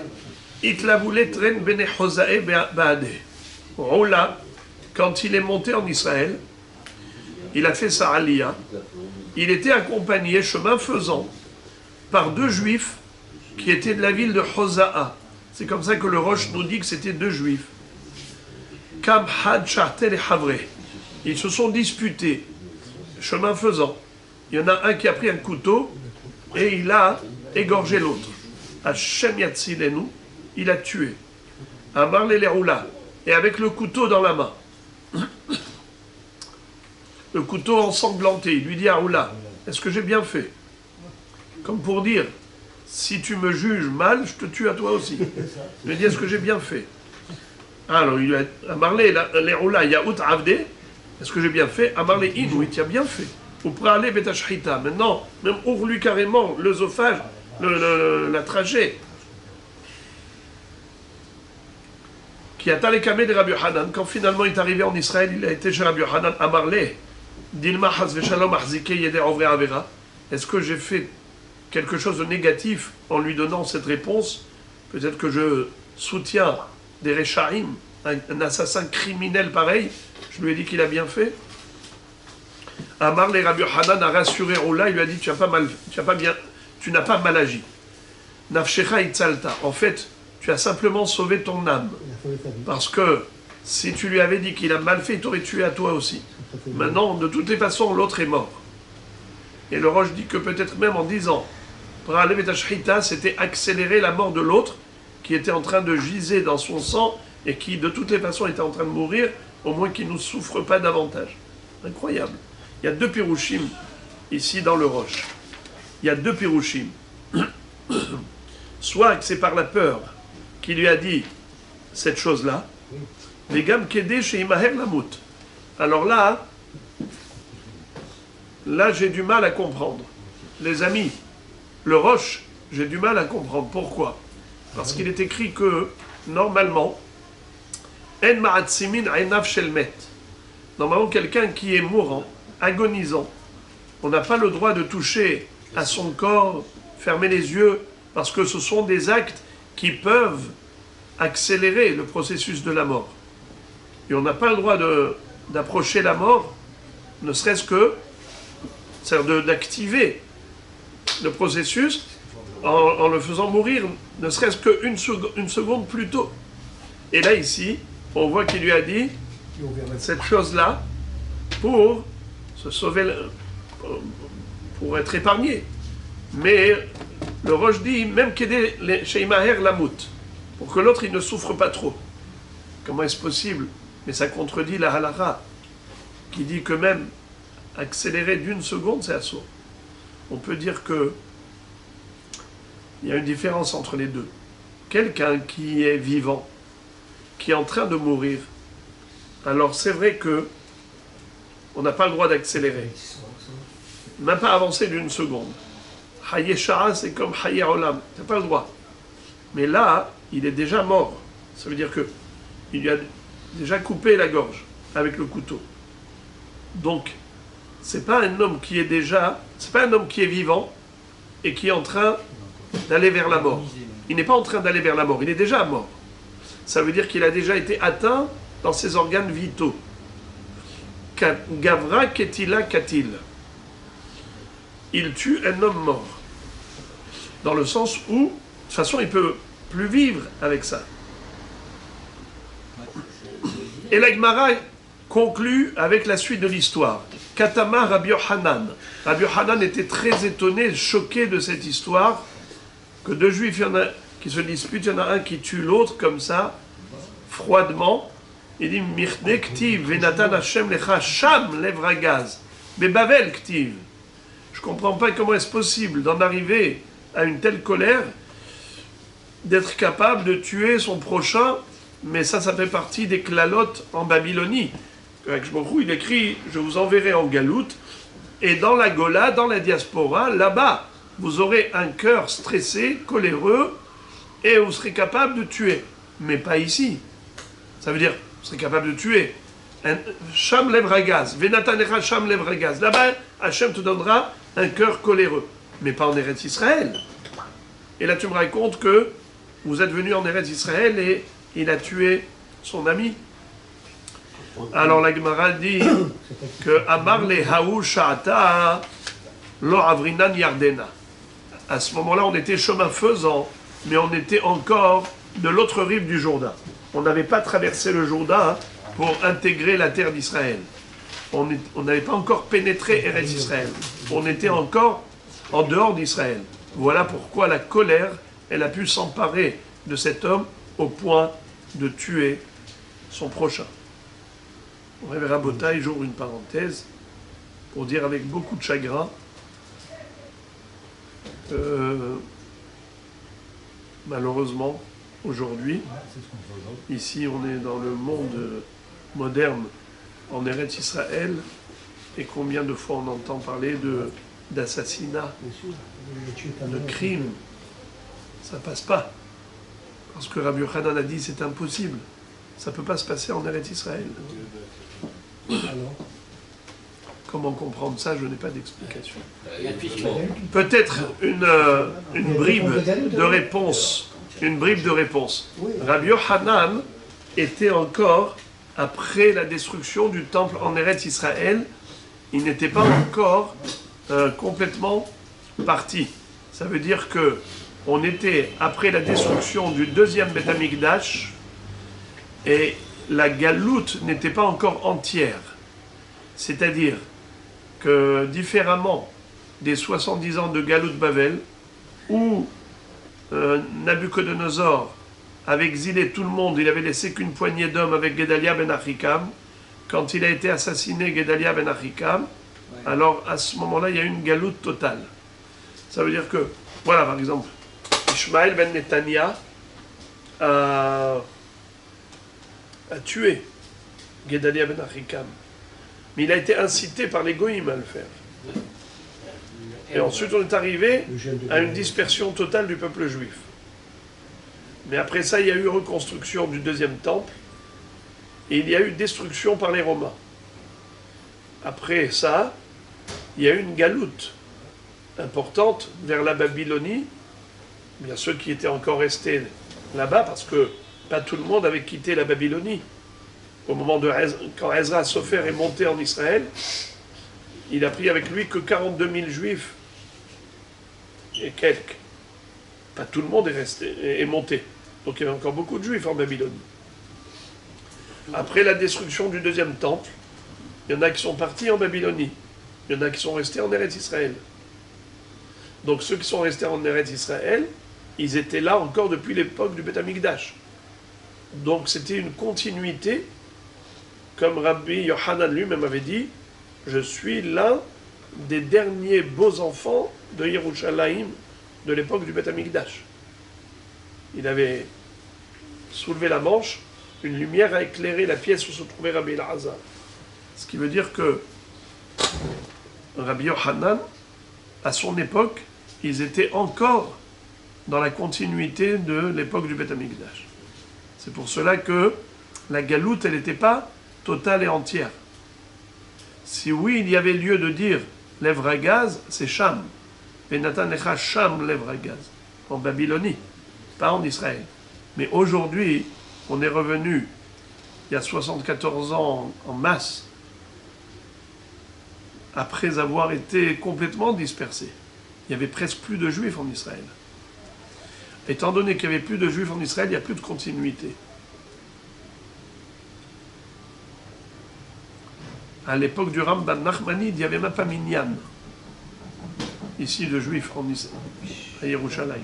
itlavoulet ren bene Hosae baade. Roula, quand il est monté en Israël, il a fait sa aliyah. Il était accompagné, chemin faisant, par deux juifs qui étaient de la ville de Hosa'a. C'est comme ça que le Roche nous dit que c'était deux juifs. Kam had chartel et havre. Ils se sont disputés, chemin faisant. Il y en a un qui a pris un couteau et il a égorgé l'autre. Hashem yatzilenu, il a tué. Amar leroula, et avec le couteau dans la main. Le couteau ensanglanté, il lui dit à Oula, est-ce que j'ai bien fait? Comme pour dire, si tu me juges mal, je te tue à toi aussi. Il lui dit, est-ce que j'ai bien fait? Alors, il lui a marlé, les Oula, Yaout Avde, est-ce que j'ai bien fait? Amarlé Inou, il t'a bien fait. Ou Pralé Betashchita. Maintenant, même ouvre-lui carrément l'œsophage, la trachée. Qui a talekame de Rabbi Hanan. Quand finalement il est arrivé en Israël, il a été chez Rabbi Hanan, Amarlé, Dilma Hazveshalom Arzike Yeder Ovre Avera. Est-ce que j'ai fait quelque chose de négatif en lui donnant cette réponse? Peut-être que je soutiens des Rechaim, un assassin criminel pareil. Je lui ai dit qu'il a bien fait. Amar le Rabbi Hanan a rassuré Oula, il lui a dit tu n'as pas mal agi. Nafshecha itzalta. En fait, tu as simplement sauvé ton âme. Parce que si tu lui avais dit qu'il a mal fait, il t'aurait tué à toi aussi. Maintenant, de toutes les façons, l'autre est mort. Et le Roche dit que peut-être même en disant Pra'alev et Ashchita, c'était accélérer la mort de l'autre qui était en train de giser dans son sang et qui de toutes les façons était en train de mourir, au moins qu'il ne souffre pas davantage. Incroyable. Il y a deux pirouchim ici dans le Roche. Il y a deux pirouchim. Soit que c'est par la peur qui lui a dit cette chose-là, les gam kedé chez Imaher Lamout. Alors là j'ai du mal à comprendre. Les amis, le Roche, j'ai du mal à comprendre. Pourquoi? Parce qu'il est écrit que, normalement, En ma'atsimin einav shel met. Normalement, quelqu'un qui est mourant, agonisant, on n'a pas le droit de toucher à son corps, fermer les yeux, parce que ce sont des actes qui peuvent accélérer le processus de la mort. Et on n'a pas le droit d'approcher la mort, ne serait-ce que, c'est-à-dire d'activer le processus en le faisant mourir, ne serait-ce qu'une seconde plus tôt. Et là, ici, on voit qu'il lui a dit cette chose-là pour se sauver, pour être épargné. Mais le Roche dit, même chez Imaher Lamout, pour que l'autre il ne souffre pas trop. Comment est-ce possible? Mais ça contredit la halakha, qui dit que même accélérer d'une seconde, c'est assourd. On peut dire que il y a une différence entre les deux. Quelqu'un qui est vivant, qui est en train de mourir, alors c'est vrai que on n'a pas le droit d'accélérer. Même pas avancer d'une seconde. Haye Shara, c'est comme Haye Olam. Tu n'as pas le droit. Mais là, il est déjà mort. Ça veut dire que il lui a déjà coupé la gorge avec le couteau. Donc, c'est pas un homme qui est déjà, c'est pas un homme qui est vivant et qui est en train d'aller vers la mort. Il n'est pas en train d'aller vers la mort, il est déjà mort. Ça veut dire qu'il a déjà été atteint dans ses organes vitaux. Gavra ketila katil. Il tue un homme mort. Dans le sens où, de toute façon, il ne peut plus vivre avec ça. Et la Gemara conclut avec la suite de l'histoire. Katama Rabbi Yochanan. Rabbi Yochanan était très étonné, choqué de cette histoire, que deux juifs qui se disputent, il y en a un qui tue l'autre comme ça, froidement. Il dit Mirne ktiv venatan Hashem lecha sham levragaz bebavel ktiv. Je ne comprends pas comment est-ce possible d'en arriver à une telle colère, d'être capable de tuer son prochain, mais ça fait partie des klalotes en Babylonie. Il écrit « Je vous enverrai en galoute, et dans la Gola, dans la diaspora, là-bas, vous aurez un cœur stressé, coléreux, et vous serez capable de tuer. Mais pas ici. Ça veut dire, vous serez capable de tuer. Sham levragaz, venatanecha sham levragaz. Là-bas, Hachem te donnera un cœur coléreux. Mais pas en Eretz Israël. Et là, tu me racontes que vous êtes venu en Eretz Israël et il a tué son ami. Alors la Gemara dit que Amar le Haou Sha'ata lo Avrinan Yardena. À ce moment-là, on était chemin faisant, mais on était encore de l'autre rive du Jourdain. On n'avait pas traversé le Jourdain pour intégrer la terre d'Israël. On n'avait pas encore pénétré Eretz Israël. On était encore en dehors d'Israël. Voilà pourquoi la colère, elle a pu s'emparer de cet homme au point de tuer son prochain. On verra Botaï, j'ouvre une parenthèse, pour dire avec beaucoup de chagrin, malheureusement, aujourd'hui, ici on est dans le monde moderne, en Eretz Israël, et combien de fois on entend parler d'assassinat, de crime, ça passe pas. Parce que Rabbi Yochanan a dit c'est impossible, ça ne peut pas se passer en Eretz Israël. Comment comprendre ça? Je n'ai pas d'explication. Peut-être une bribe de réponse. Une bribe de réponse. Rabbi Yochanan était encore, après la destruction du temple en Eretz Israël, il n'était pas encore complètement parti. Ça veut dire que on était après la destruction du deuxième Beth Amikdash et la galoute n'était pas encore entière. C'est-à-dire que différemment des 70 ans de Galout Bavel, où Nabucodonosor avait exilé tout le monde, il avait laissé qu'une poignée d'hommes avec Gedalia ben Achikam. Quand il a été assassiné, Gedalia ben Achikam, alors à ce moment-là, il y a eu une galoute totale. Ça veut dire que, voilà par exemple, Ishmael ben Netanya a tué Gedalia ben Achikam. Mais il a été incité par les Goïms à le faire. Et ensuite, on est arrivé à une dispersion totale du peuple juif. Mais après ça, il y a eu reconstruction du deuxième temple. Et il y a eu destruction par les Romains. Après ça, il y a eu une galoute importante vers la Babylonie. Bien ceux qui étaient encore restés là-bas, parce que pas tout le monde avait quitté la Babylonie. Au moment de quand Ezra Sofer est monté en Israël, il a pris avec lui que 42 000 juifs et quelques. Pas tout le monde est monté. Donc il y avait encore beaucoup de juifs en Babylonie. Après la destruction du deuxième temple, il y en a qui sont partis en Babylonie. Il y en a qui sont restés en Eretz Israël. Donc ceux qui sont restés en Eretz Israël, ils étaient là encore depuis l'époque du Beth Amikdash. Donc c'était une continuité, comme Rabbi Yohanan lui-même avait dit, je suis l'un des derniers beaux enfants de Yerushalayim de l'époque du Beth Amikdash. Il avait soulevé la manche, une lumière a éclairé la pièce où se trouvait Rabbi Elazar. Ce qui veut dire que Rabbi Yohanan, à son époque, ils étaient encore dans la continuité de l'époque du Beth Amikdash. C'est pour cela que la galoute, elle n'était pas totale et entière. Si oui, il y avait lieu de dire lèvre à gaz, c'est Cham. Et Nathan Lecha Cham lèvre à gaz, en Babylonie, pas en Israël. Mais aujourd'hui, on est revenu, il y a 74 ans en masse, après avoir été complètement dispersés. Il n'y avait presque plus de juifs en Israël. Étant donné qu'il n'y avait plus de juifs en Israël, il n'y a plus de continuité. À l'époque du Ramban Nachmanide, il n'y avait même pas Minyan, ici de juifs en Israël, à Yerushalayim.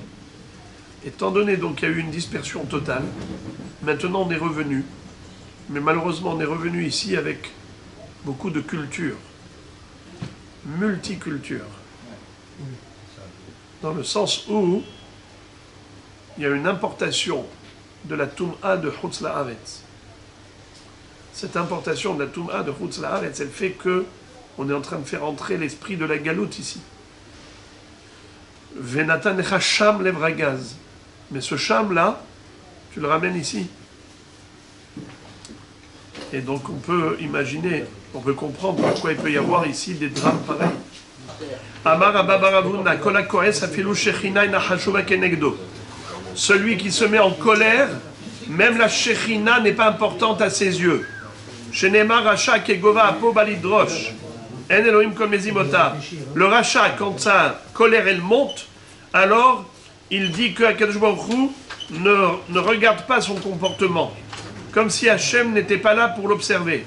Étant donné donc qu'il y a eu une dispersion totale, maintenant on est revenu. Mais malheureusement on est revenu ici avec beaucoup de culture, multiculture. Dans le sens où il y a une importation de la Toum'a de Chutz La'aretz. Cette importation de la Toum'a de Chutz La'aretz, elle fait que on est en train de faire entrer l'esprit de la galoute ici. Venatan Echa Sham Levragaz. Mais ce Sham-là, tu le ramènes ici. Et donc on peut imaginer, on peut comprendre pourquoi il peut y avoir ici des drames pareils. Amar Abba Baravuna, Kola Koes Afilu Shechina Nachashuva Kenegdo. Celui qui se met en colère, même la Shechina n'est pas importante à ses yeux. Shenema Racha Kegova Apo Balidrosh. En Elohim Kol Mezimota. Le Racha, quand sa colère elle monte, alors il dit que Akadosh Baruch Hu ne regarde pas son comportement, comme si Hachem n'était pas là pour l'observer.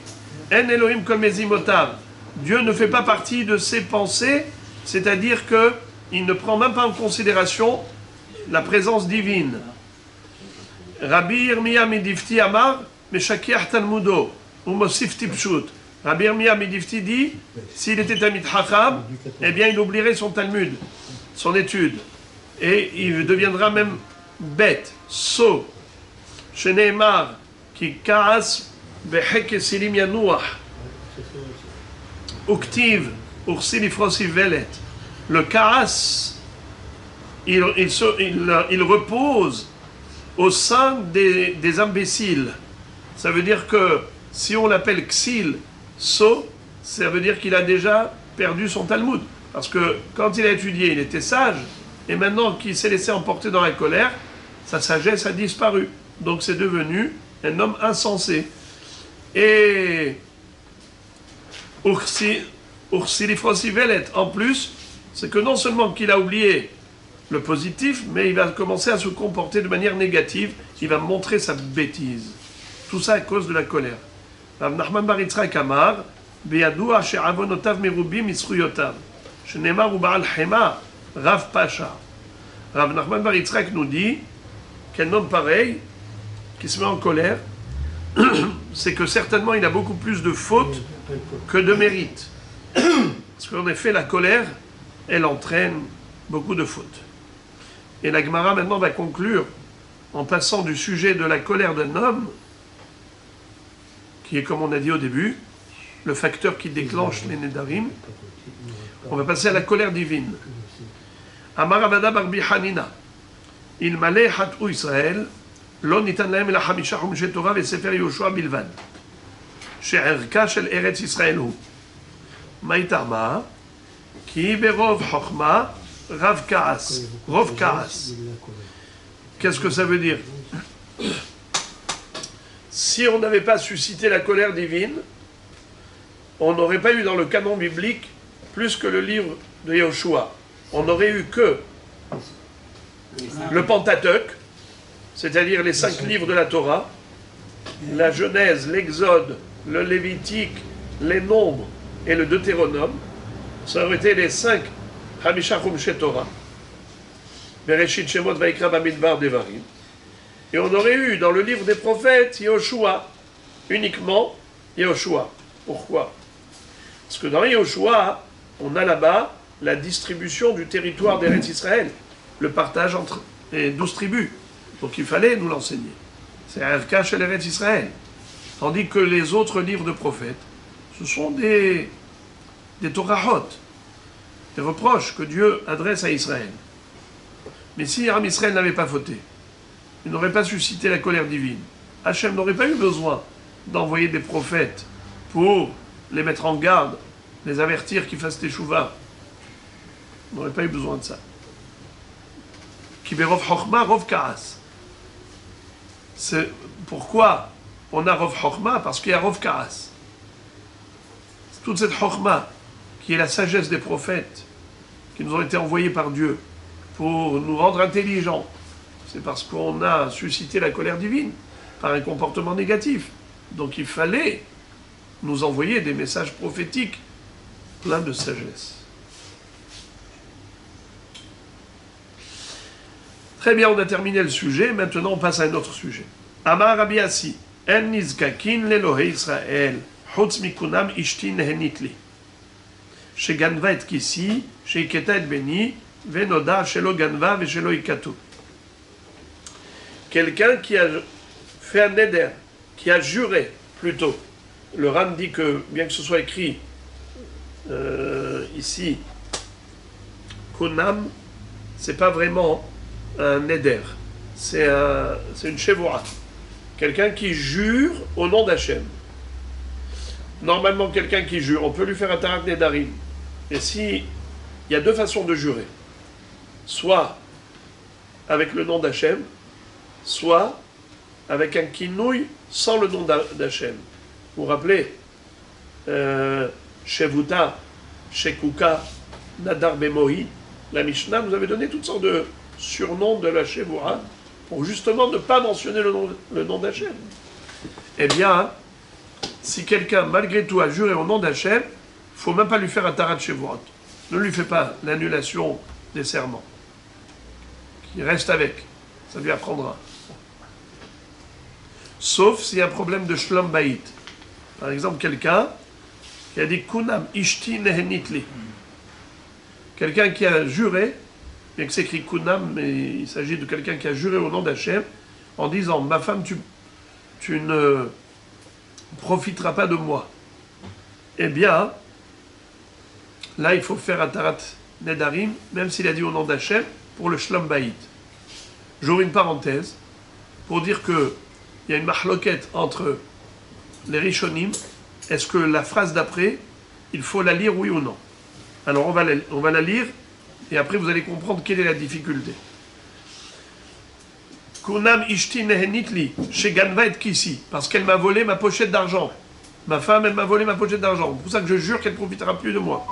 En Elohim Kol Mezimotav. Dieu ne fait pas partie de ses pensées, c'est-à-dire qu'il ne prend même pas en considération la présence divine. Rabbi Yirmiyah Midifti Amar, Meshakiach Talmudo, ou Mosif Tipshut. Rabbi Yirmiyah Midifti dit, s'il était Tamid Chacham, eh bien il oublierait son Talmud, son étude. Et il deviendra même bête, sot. Sheneemar, qui kaas behek silim yanuach. Uktiv, ursil ifrosi velet. Le kaas, il repose au sein des imbéciles. Ça veut dire que si on l'appelle Ksil, sot, ça veut dire qu'il a déjà perdu son Talmud. Parce que quand il a étudié, il était sage. Et maintenant qu'il s'est laissé emporter dans la colère, sa sagesse a disparu. Donc c'est devenu un homme insensé. Et Ursilifrosivelet, en plus, c'est que non seulement qu'il a oublié le positif, mais il va commencer à se comporter de manière négative. Il va montrer sa bêtise. Tout ça à cause de la colère. Rav Nachman bar Yitzchak Amar, Beyadoua she'avonotav merubim isruyotav. Shenemar ou Baal Hema, Rav Pacha. Rav Nachman Bar Yitzhak nous dit qu'un homme pareil, qui se met en colère, c'est que certainement il a beaucoup plus de fautes que de mérites. Parce qu'en effet, la colère, elle entraîne beaucoup de fautes. Et la Gemara maintenant va conclure en passant du sujet de la colère d'un homme, qui est, comme on a dit au début, le facteur qui déclenche les Nedarim. On va passer à la colère divine. Amar Avada Barbi Hanina, il malé hatou Israël, lo nitan lahem el hamisha chumshe Torah vesefer Yoshua bilvad, she'erka shel Eretz Israël hu. Maïtama, ki berov chokhma, rav kaas, rov kaas. Qu'est-ce que ça veut dire? Si on n'avait pas suscité la colère divine, on n'aurait pas eu dans le canon biblique plus que le livre de Yoshua. On n'aurait eu que le Pentateuque, c'est-à-dire les 5 livres de la Torah, la Genèse, l'Exode, le Lévitique, les Nombres et le Deutéronome. Ça aurait été les 5 Hamisha Chumshe Torah. Bereshit Shemot Vaikra Bamidbar Devarim. Et on aurait eu dans le livre des prophètes Yoshua, uniquement Yoshua. Pourquoi? Parce que dans Yoshua, on a là-bas la distribution du territoire d'Eretz Israël, le partage entre les 12 tribus. Donc il fallait nous l'enseigner. C'est Erka chez l'Eretz Israël. Tandis que les autres livres de prophètes, ce sont des Torahot, des reproches que Dieu adresse à Israël. Mais si Am Israël n'avait pas fauté, il n'aurait pas suscité la colère divine, Hachem n'aurait pas eu besoin d'envoyer des prophètes pour les mettre en garde, les avertir qu'ils fassent teshuva. On n'aurait pas eu besoin de ça. Kiberov Chochma, Rov Kaas. C'est pourquoi on a Rov Chochma, parce qu'il y a Rov Kaas. Toute cette Chochma, qui est la sagesse des prophètes, qui nous ont été envoyés par Dieu pour nous rendre intelligents, c'est parce qu'on a suscité la colère divine par un comportement négatif. Donc il fallait nous envoyer des messages prophétiques pleins de sagesse. Très bien, on a terminé le sujet. Maintenant, on passe à un autre sujet. Amar Rabbi Assi, en nizkakin lelohe Israël, chutz mikunam ishti nehenit li. Sheganva et kisi, sheiketa et beni, venoda shelo ganva ve shelo ikatu. Quelqu'un qui a fait un neder, qui a juré plutôt. Le Ran dit que, bien que ce soit écrit ici, kunam, c'est pas vraiment un neder, c'est une chevoura. Quelqu'un qui jure au nom d'Hachem. Normalement, quelqu'un qui jure, on peut lui faire un tarak nedarim. Et si, il y a deux façons de jurer. Soit avec le nom d'Hachem, soit avec un kinouï sans le nom d'Hachem. Vous vous rappelez, Shevuta, Shekuka, Nadar Bemohi, la Mishnah nous avait donné toutes sortes de surnoms de la Shevoura pour justement ne pas mentionner le nom d'Hachem. Eh bien, si quelqu'un, malgré tout, a juré au nom d'Hachem, il ne faut même pas lui faire un tarat Shevurat. Ne lui fait pas l'annulation des serments. Qu'il reste avec, ça lui apprendra. Sauf s'il y a un problème de Shlom Bayit. Par exemple, quelqu'un qui a dit Kunam Ishti Nehenitli. Quelqu'un qui a juré, bien que c'est écrit Kunam, mais il s'agit de quelqu'un qui a juré au nom d'Hachem, en disant ma femme, tu ne profiteras pas de moi. Eh bien, là, il faut faire un tarat nedarim, même s'il a dit au nom d'Hachem, pour le Shlom Bayit. J'ouvre une parenthèse pour dire que il y a une mahloquette entre les Rishonim. Est-ce que la phrase d'après, il faut la lire oui ou non? Alors on va la lire et après vous allez comprendre quelle est la difficulté. Kunam ishti nehenitli sheganva et kisi, parce qu'elle m'a volé ma pochette d'argent. Ma femme, elle m'a volé ma pochette d'argent. C'est pour ça que je jure qu'elle ne profitera plus de moi.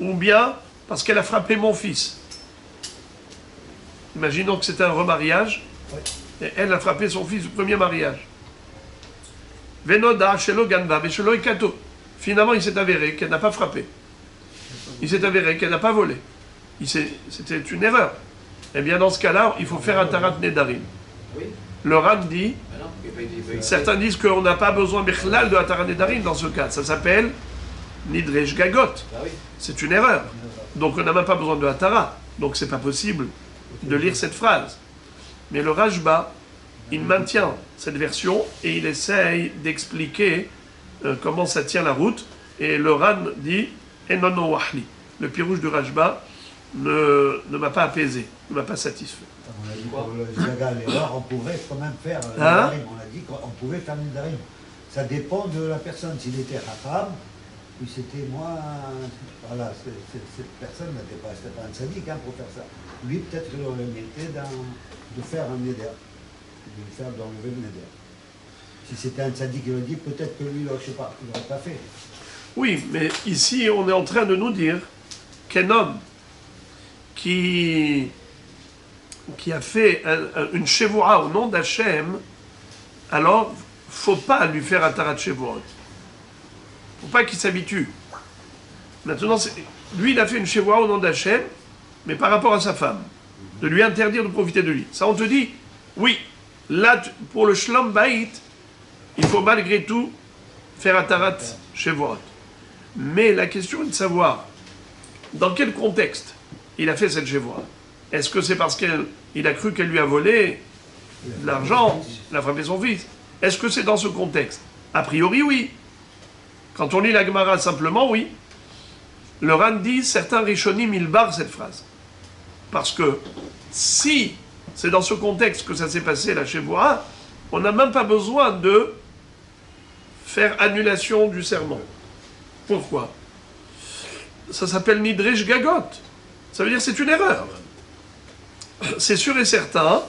Ou bien parce qu'elle a frappé mon fils. Imaginons que c'est un remariage. Et elle a frappé son fils du premier mariage. Venoda, shelo ganva, shelo ikato. Finalement, il s'est avéré qu'elle n'a pas frappé. il s'est avéré qu'elle n'a pas volé. C'était une erreur. Eh bien, dans ce cas-là, il faut faire un tarat nedarim. Oui. Le Ran dit, Ah non, il n'y a pas eu. certains disent qu'on n'a pas besoin bichlal de la tarat nedarim dans ce cas. Ça s'appelle nidrej gagot. Bah oui. C'est une erreur. Donc on n'a même pas besoin de Hatara. Donc c'est pas possible de lire cette phrase. Mais le Rajba, il maintient cette version et il essaye d'expliquer comment ça tient la route. Et le Ran dit Enono Wahli. Le pirouge du Rajba ne m'a pas apaisé, ne m'a pas satisfait. On a dit pour le Zaga, l'erreur, on pourrait quand même faire Hein? Nedarim. On a dit qu'on pouvait faire Nedarim. Ça dépend de la personne. S'il était Hakam, puis c'était moins. Voilà, cette personne n'était pas un sadique pour faire ça. Lui, peut-être qu'il aurait mérité de faire un Neder, de le faire d'enlever le Neder. Si c'était un sadique qui le dit, peut-être que lui, je ne sais pas, il n'aurait pas fait. Oui, mais ici on est en train de nous dire qu'un homme qui a fait une chevoura au nom d'Hachem, alors faut pas lui faire un tarat chevourot. Faut pas qu'il s'habitue. Maintenant, lui, il a fait une chevoura au nom d'Hachem, mais par rapport à sa femme, de lui interdire de profiter de lui. Ça, on te dit, oui, là, pour le shlom baït, il faut malgré tout faire un tarat chevourot. Mais la question est de savoir dans quel contexte il a fait cette chevoura. Est-ce que c'est parce qu'il a cru qu'elle lui a volé de l'argent, il a frappé son fils? Est-ce que c'est dans ce contexte? A priori, oui. Quand on lit la Gemara simplement, oui. Le Ran dit, certains Rishonim, ils barrent cette phrase. Parce que si c'est dans ce contexte que ça s'est passé, la chevoura, on n'a même pas besoin de faire annulation du serment. Pourquoi? Ça s'appelle Nidrej Gagot. Ça veut dire que c'est une erreur. C'est sûr et certain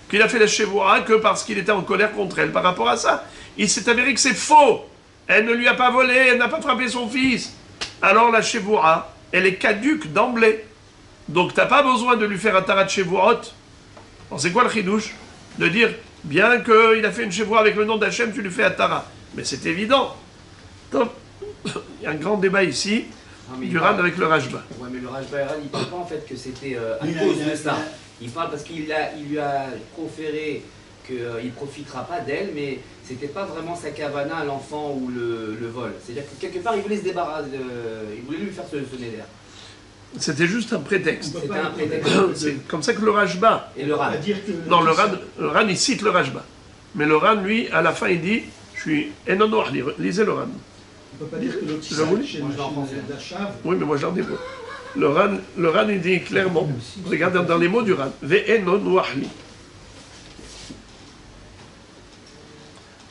qu'il a fait la chevoura que parce qu'il était en colère contre elle par rapport à ça. Il s'est avéré que c'est faux. Elle ne lui a pas volé, elle n'a pas frappé son fils. Alors la chevoura, elle est caduque d'emblée. Donc tu n'as pas besoin de lui faire un tarat chevourot. C'est quoi le chidouche? De dire, bien qu'il a fait une chevoura avec le nom d'Hachem, tu lui fais un tarat. Mais c'est évident. Donc, il y a un grand débat ici, du Ran avec le Rajba. Ouais, mais le Rajba Ran, il ne parle pas en fait que c'était à cause de ça. Il parle parce qu'il lui a conféré qu'il ne profitera pas d'elle, mais c'était pas vraiment sa kavana à l'enfant ou le vol. C'est-à-dire que quelque part, il voulait se débarrasser, il voulait lui faire ce néder. C'était juste un prétexte. C'était un prétexte. C'est comme ça que le Rajba. Et le Ran. Non, le Ran, il cite le Rajba. Mais le Ran, lui, à la fin, il dit, je suis Enono, lisez le Ran. On ne peut pas dire que l'autre Je voulais. chez Moi, je l'en pense. Dachav, Oui, mais moi j'en ai pas. Le Ran, il dit clairement, regardez dans les mots du Ran, Ve'enon wahli.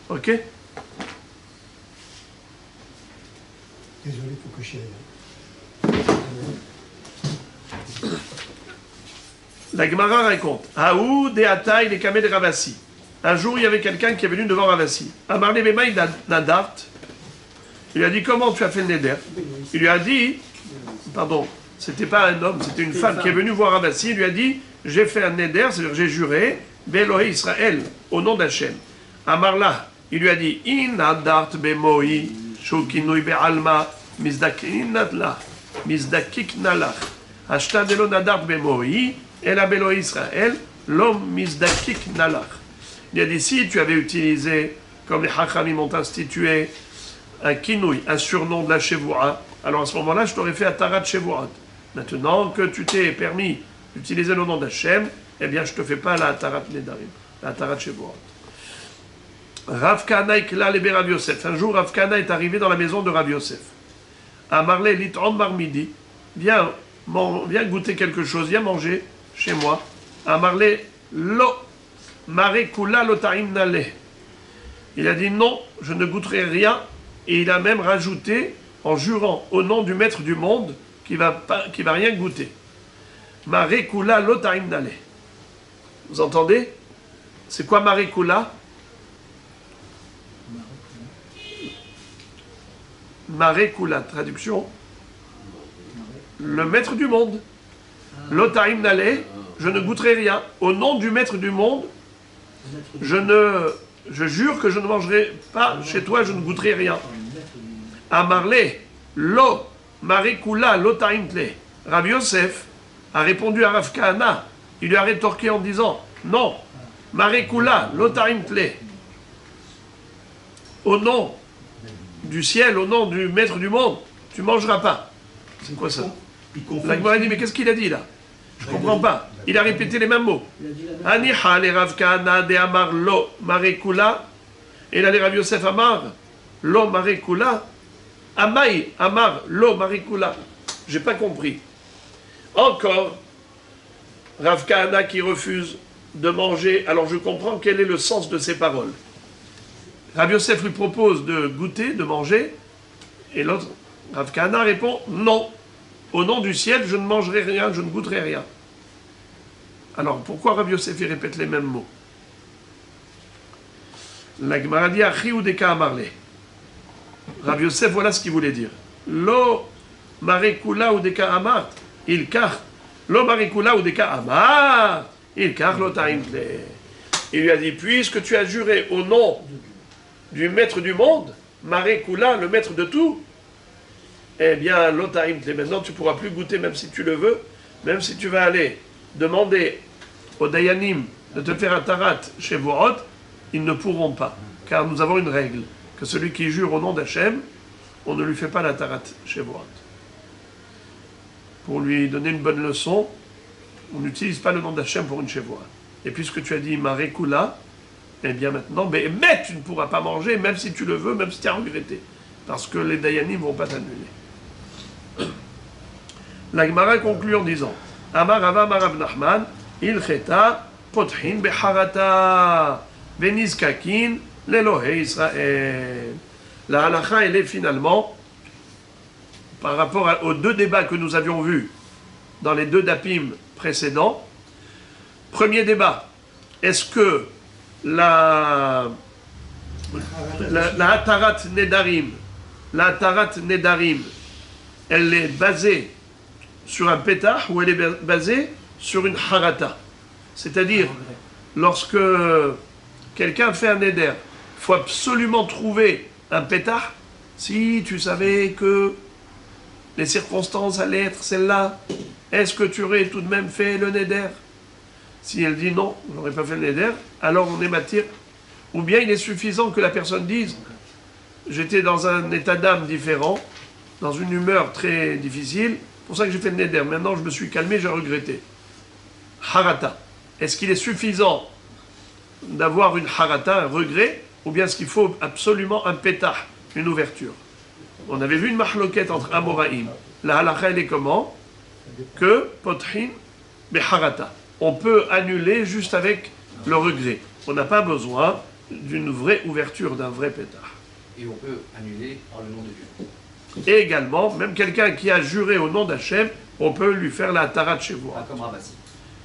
Ok? Désolé, il faut que je aille. La Gemara raconte, Aou de Ataï les Kameh de Ravassi. Un jour, il y avait quelqu'un qui est venu devant Ravassi. Amarle Bemaï Nadart. Il lui a dit, comment tu as fait le neder? Il lui a dit, pardon, c'était pas un homme, c'était une femme qui est venue voir Ravassi. Il lui a dit, j'ai fait un neder, c'est-à-dire j'ai juré, Be'Elohei Israël, au nom d'Hachem. Amarla, il lui a dit, In Nadart Bemoi, Shukinui Be'alma, Mizdakinatla, Mizdakiknalach. Ashta Delo Nadart Bemoi, El Be'Elohei Israël, l'homme Mizdakiknalach. Il a dit, si tu avais utilisé, comme les Hachamim ont institué, un kinouï, un surnom de la chevoura, alors à ce moment-là, je t'aurais fait un tarat chevourot. Maintenant que tu t'es permis d'utiliser le nom d'Hachem, eh bien, je ne te fais pas la tarat nedarim, la tarat chevourot. Rav Kahana ikla lebe Rav Yosef. Un jour, Rav Kahana est arrivé dans la maison de Rav Yosef. Amarle litron marmidi. Viens goûter quelque chose, viens manger chez moi. Amarle lo. Mare kula lotaim nale. Il a dit non, je ne goûterai rien. Et il a même rajouté, en jurant au nom du maître du monde, qu'il va rien goûter. Mare kula lotaim nale. Vous entendez? C'est quoi Mare kula? Mare kula, traduction. Le maître du monde. Lotaim nale, je ne goûterai rien. Au nom du maître du monde, je jure que je ne mangerai pas chez toi, je ne goûterai rien. Amarle, lo, Marekula lotaimtle. Rabbi Yosef a répondu à Rav Kahana. Il lui a rétorqué en disant non, Marekula lotaimtle. Au nom du ciel, au nom du maître du monde, tu mangeras pas. C'est quoi ça? La Gemara dit mais qu'est-ce qu'il a dit là? Je comprends pas. Il a répété les mêmes mots. Aniha le Rav Kahana de Amar lo Marekula. Et là, les Rav Yosef Amar lo Marekula. Amai Amar lo Marekula. J'ai pas compris. Encore, Rav Kahana qui refuse de manger. Alors je comprends quel est le sens de ces paroles. Rav Yosef lui propose de goûter, de manger. Et l'autre, Rav Kahana répond non. Au nom du ciel, je ne mangerai rien, je ne goûterai rien. Alors, pourquoi Rav Yosef répète les mêmes mots? La Gemara dit Achi ou Deka Amarle. Rav Yosef, voilà ce qu'il voulait dire. Lo Marekula ou Deka Amart, il kar. Lo Marekula ou Deka Amart, il kar lo taimtle. Il lui a dit, puisque tu as juré au nom du maître du monde, Marekula, le maître de tout, eh bien, l'otaimte, maintenant tu ne pourras plus goûter même si tu le veux, même si tu vas aller demander aux Dayanim de te faire un tarat chez Vorot, ils ne pourront pas. Car nous avons une règle, que celui qui jure au nom d'Hachem, on ne lui fait pas la tarat chez Vorot. Pour lui donner une bonne leçon, on n'utilise pas le nom d'Hachem pour une chevoa. Et puisque tu as dit Marekula, eh bien maintenant, mais tu ne pourras pas manger, même si tu le veux, même si tu as regretté. Parce que les Dayanim ne vont pas t'annuler. La Gemara conclut en disant Amar Rava Amar Rav Nachman, il cheta pothin beharata venizkakin l'Elohé Israël. La halakha, elle est finalement, par rapport aux deux débats que nous avions vus dans les deux dapim précédents. Premier débat, est-ce que la Hatarat Nedarim, elle est basée sur un pétah ou elle est basée sur une harata? C'est-à-dire, lorsque quelqu'un fait un neder, il faut absolument trouver un pétah. Si tu savais que les circonstances allaient être celles-là, est-ce que tu aurais tout de même fait le neder? Si elle dit non, je n'aurais pas fait le neder, alors on est matière. Ou bien il est suffisant que la personne dise j'étais dans un état d'âme différent, dans une humeur très difficile, c'est pour ça que j'ai fait le neder. Maintenant je me suis calmé, j'ai regretté. Harata. Est-ce qu'il est suffisant d'avoir une harata, un regret, ou bien est-ce qu'il faut absolument un pétah, une ouverture? On avait vu une mahloquette entre Amoraïm. La halakha, elle est comment? Que pothin beharata. On peut annuler juste avec le regret. On n'a pas besoin d'une vraie ouverture, d'un vrai pétah. Et on peut annuler par le nom de Dieu. Et également, même quelqu'un qui a juré au nom d'Hachem, on peut lui faire la tarat chez vous. Pas comme Rabassi.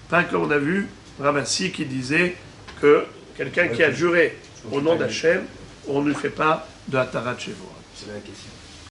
Pas comme on a vu Rabassi qui disait que quelqu'un qui a juré au nom d'Hachem, on ne lui fait pas de la tarat chez vous. C'est la question.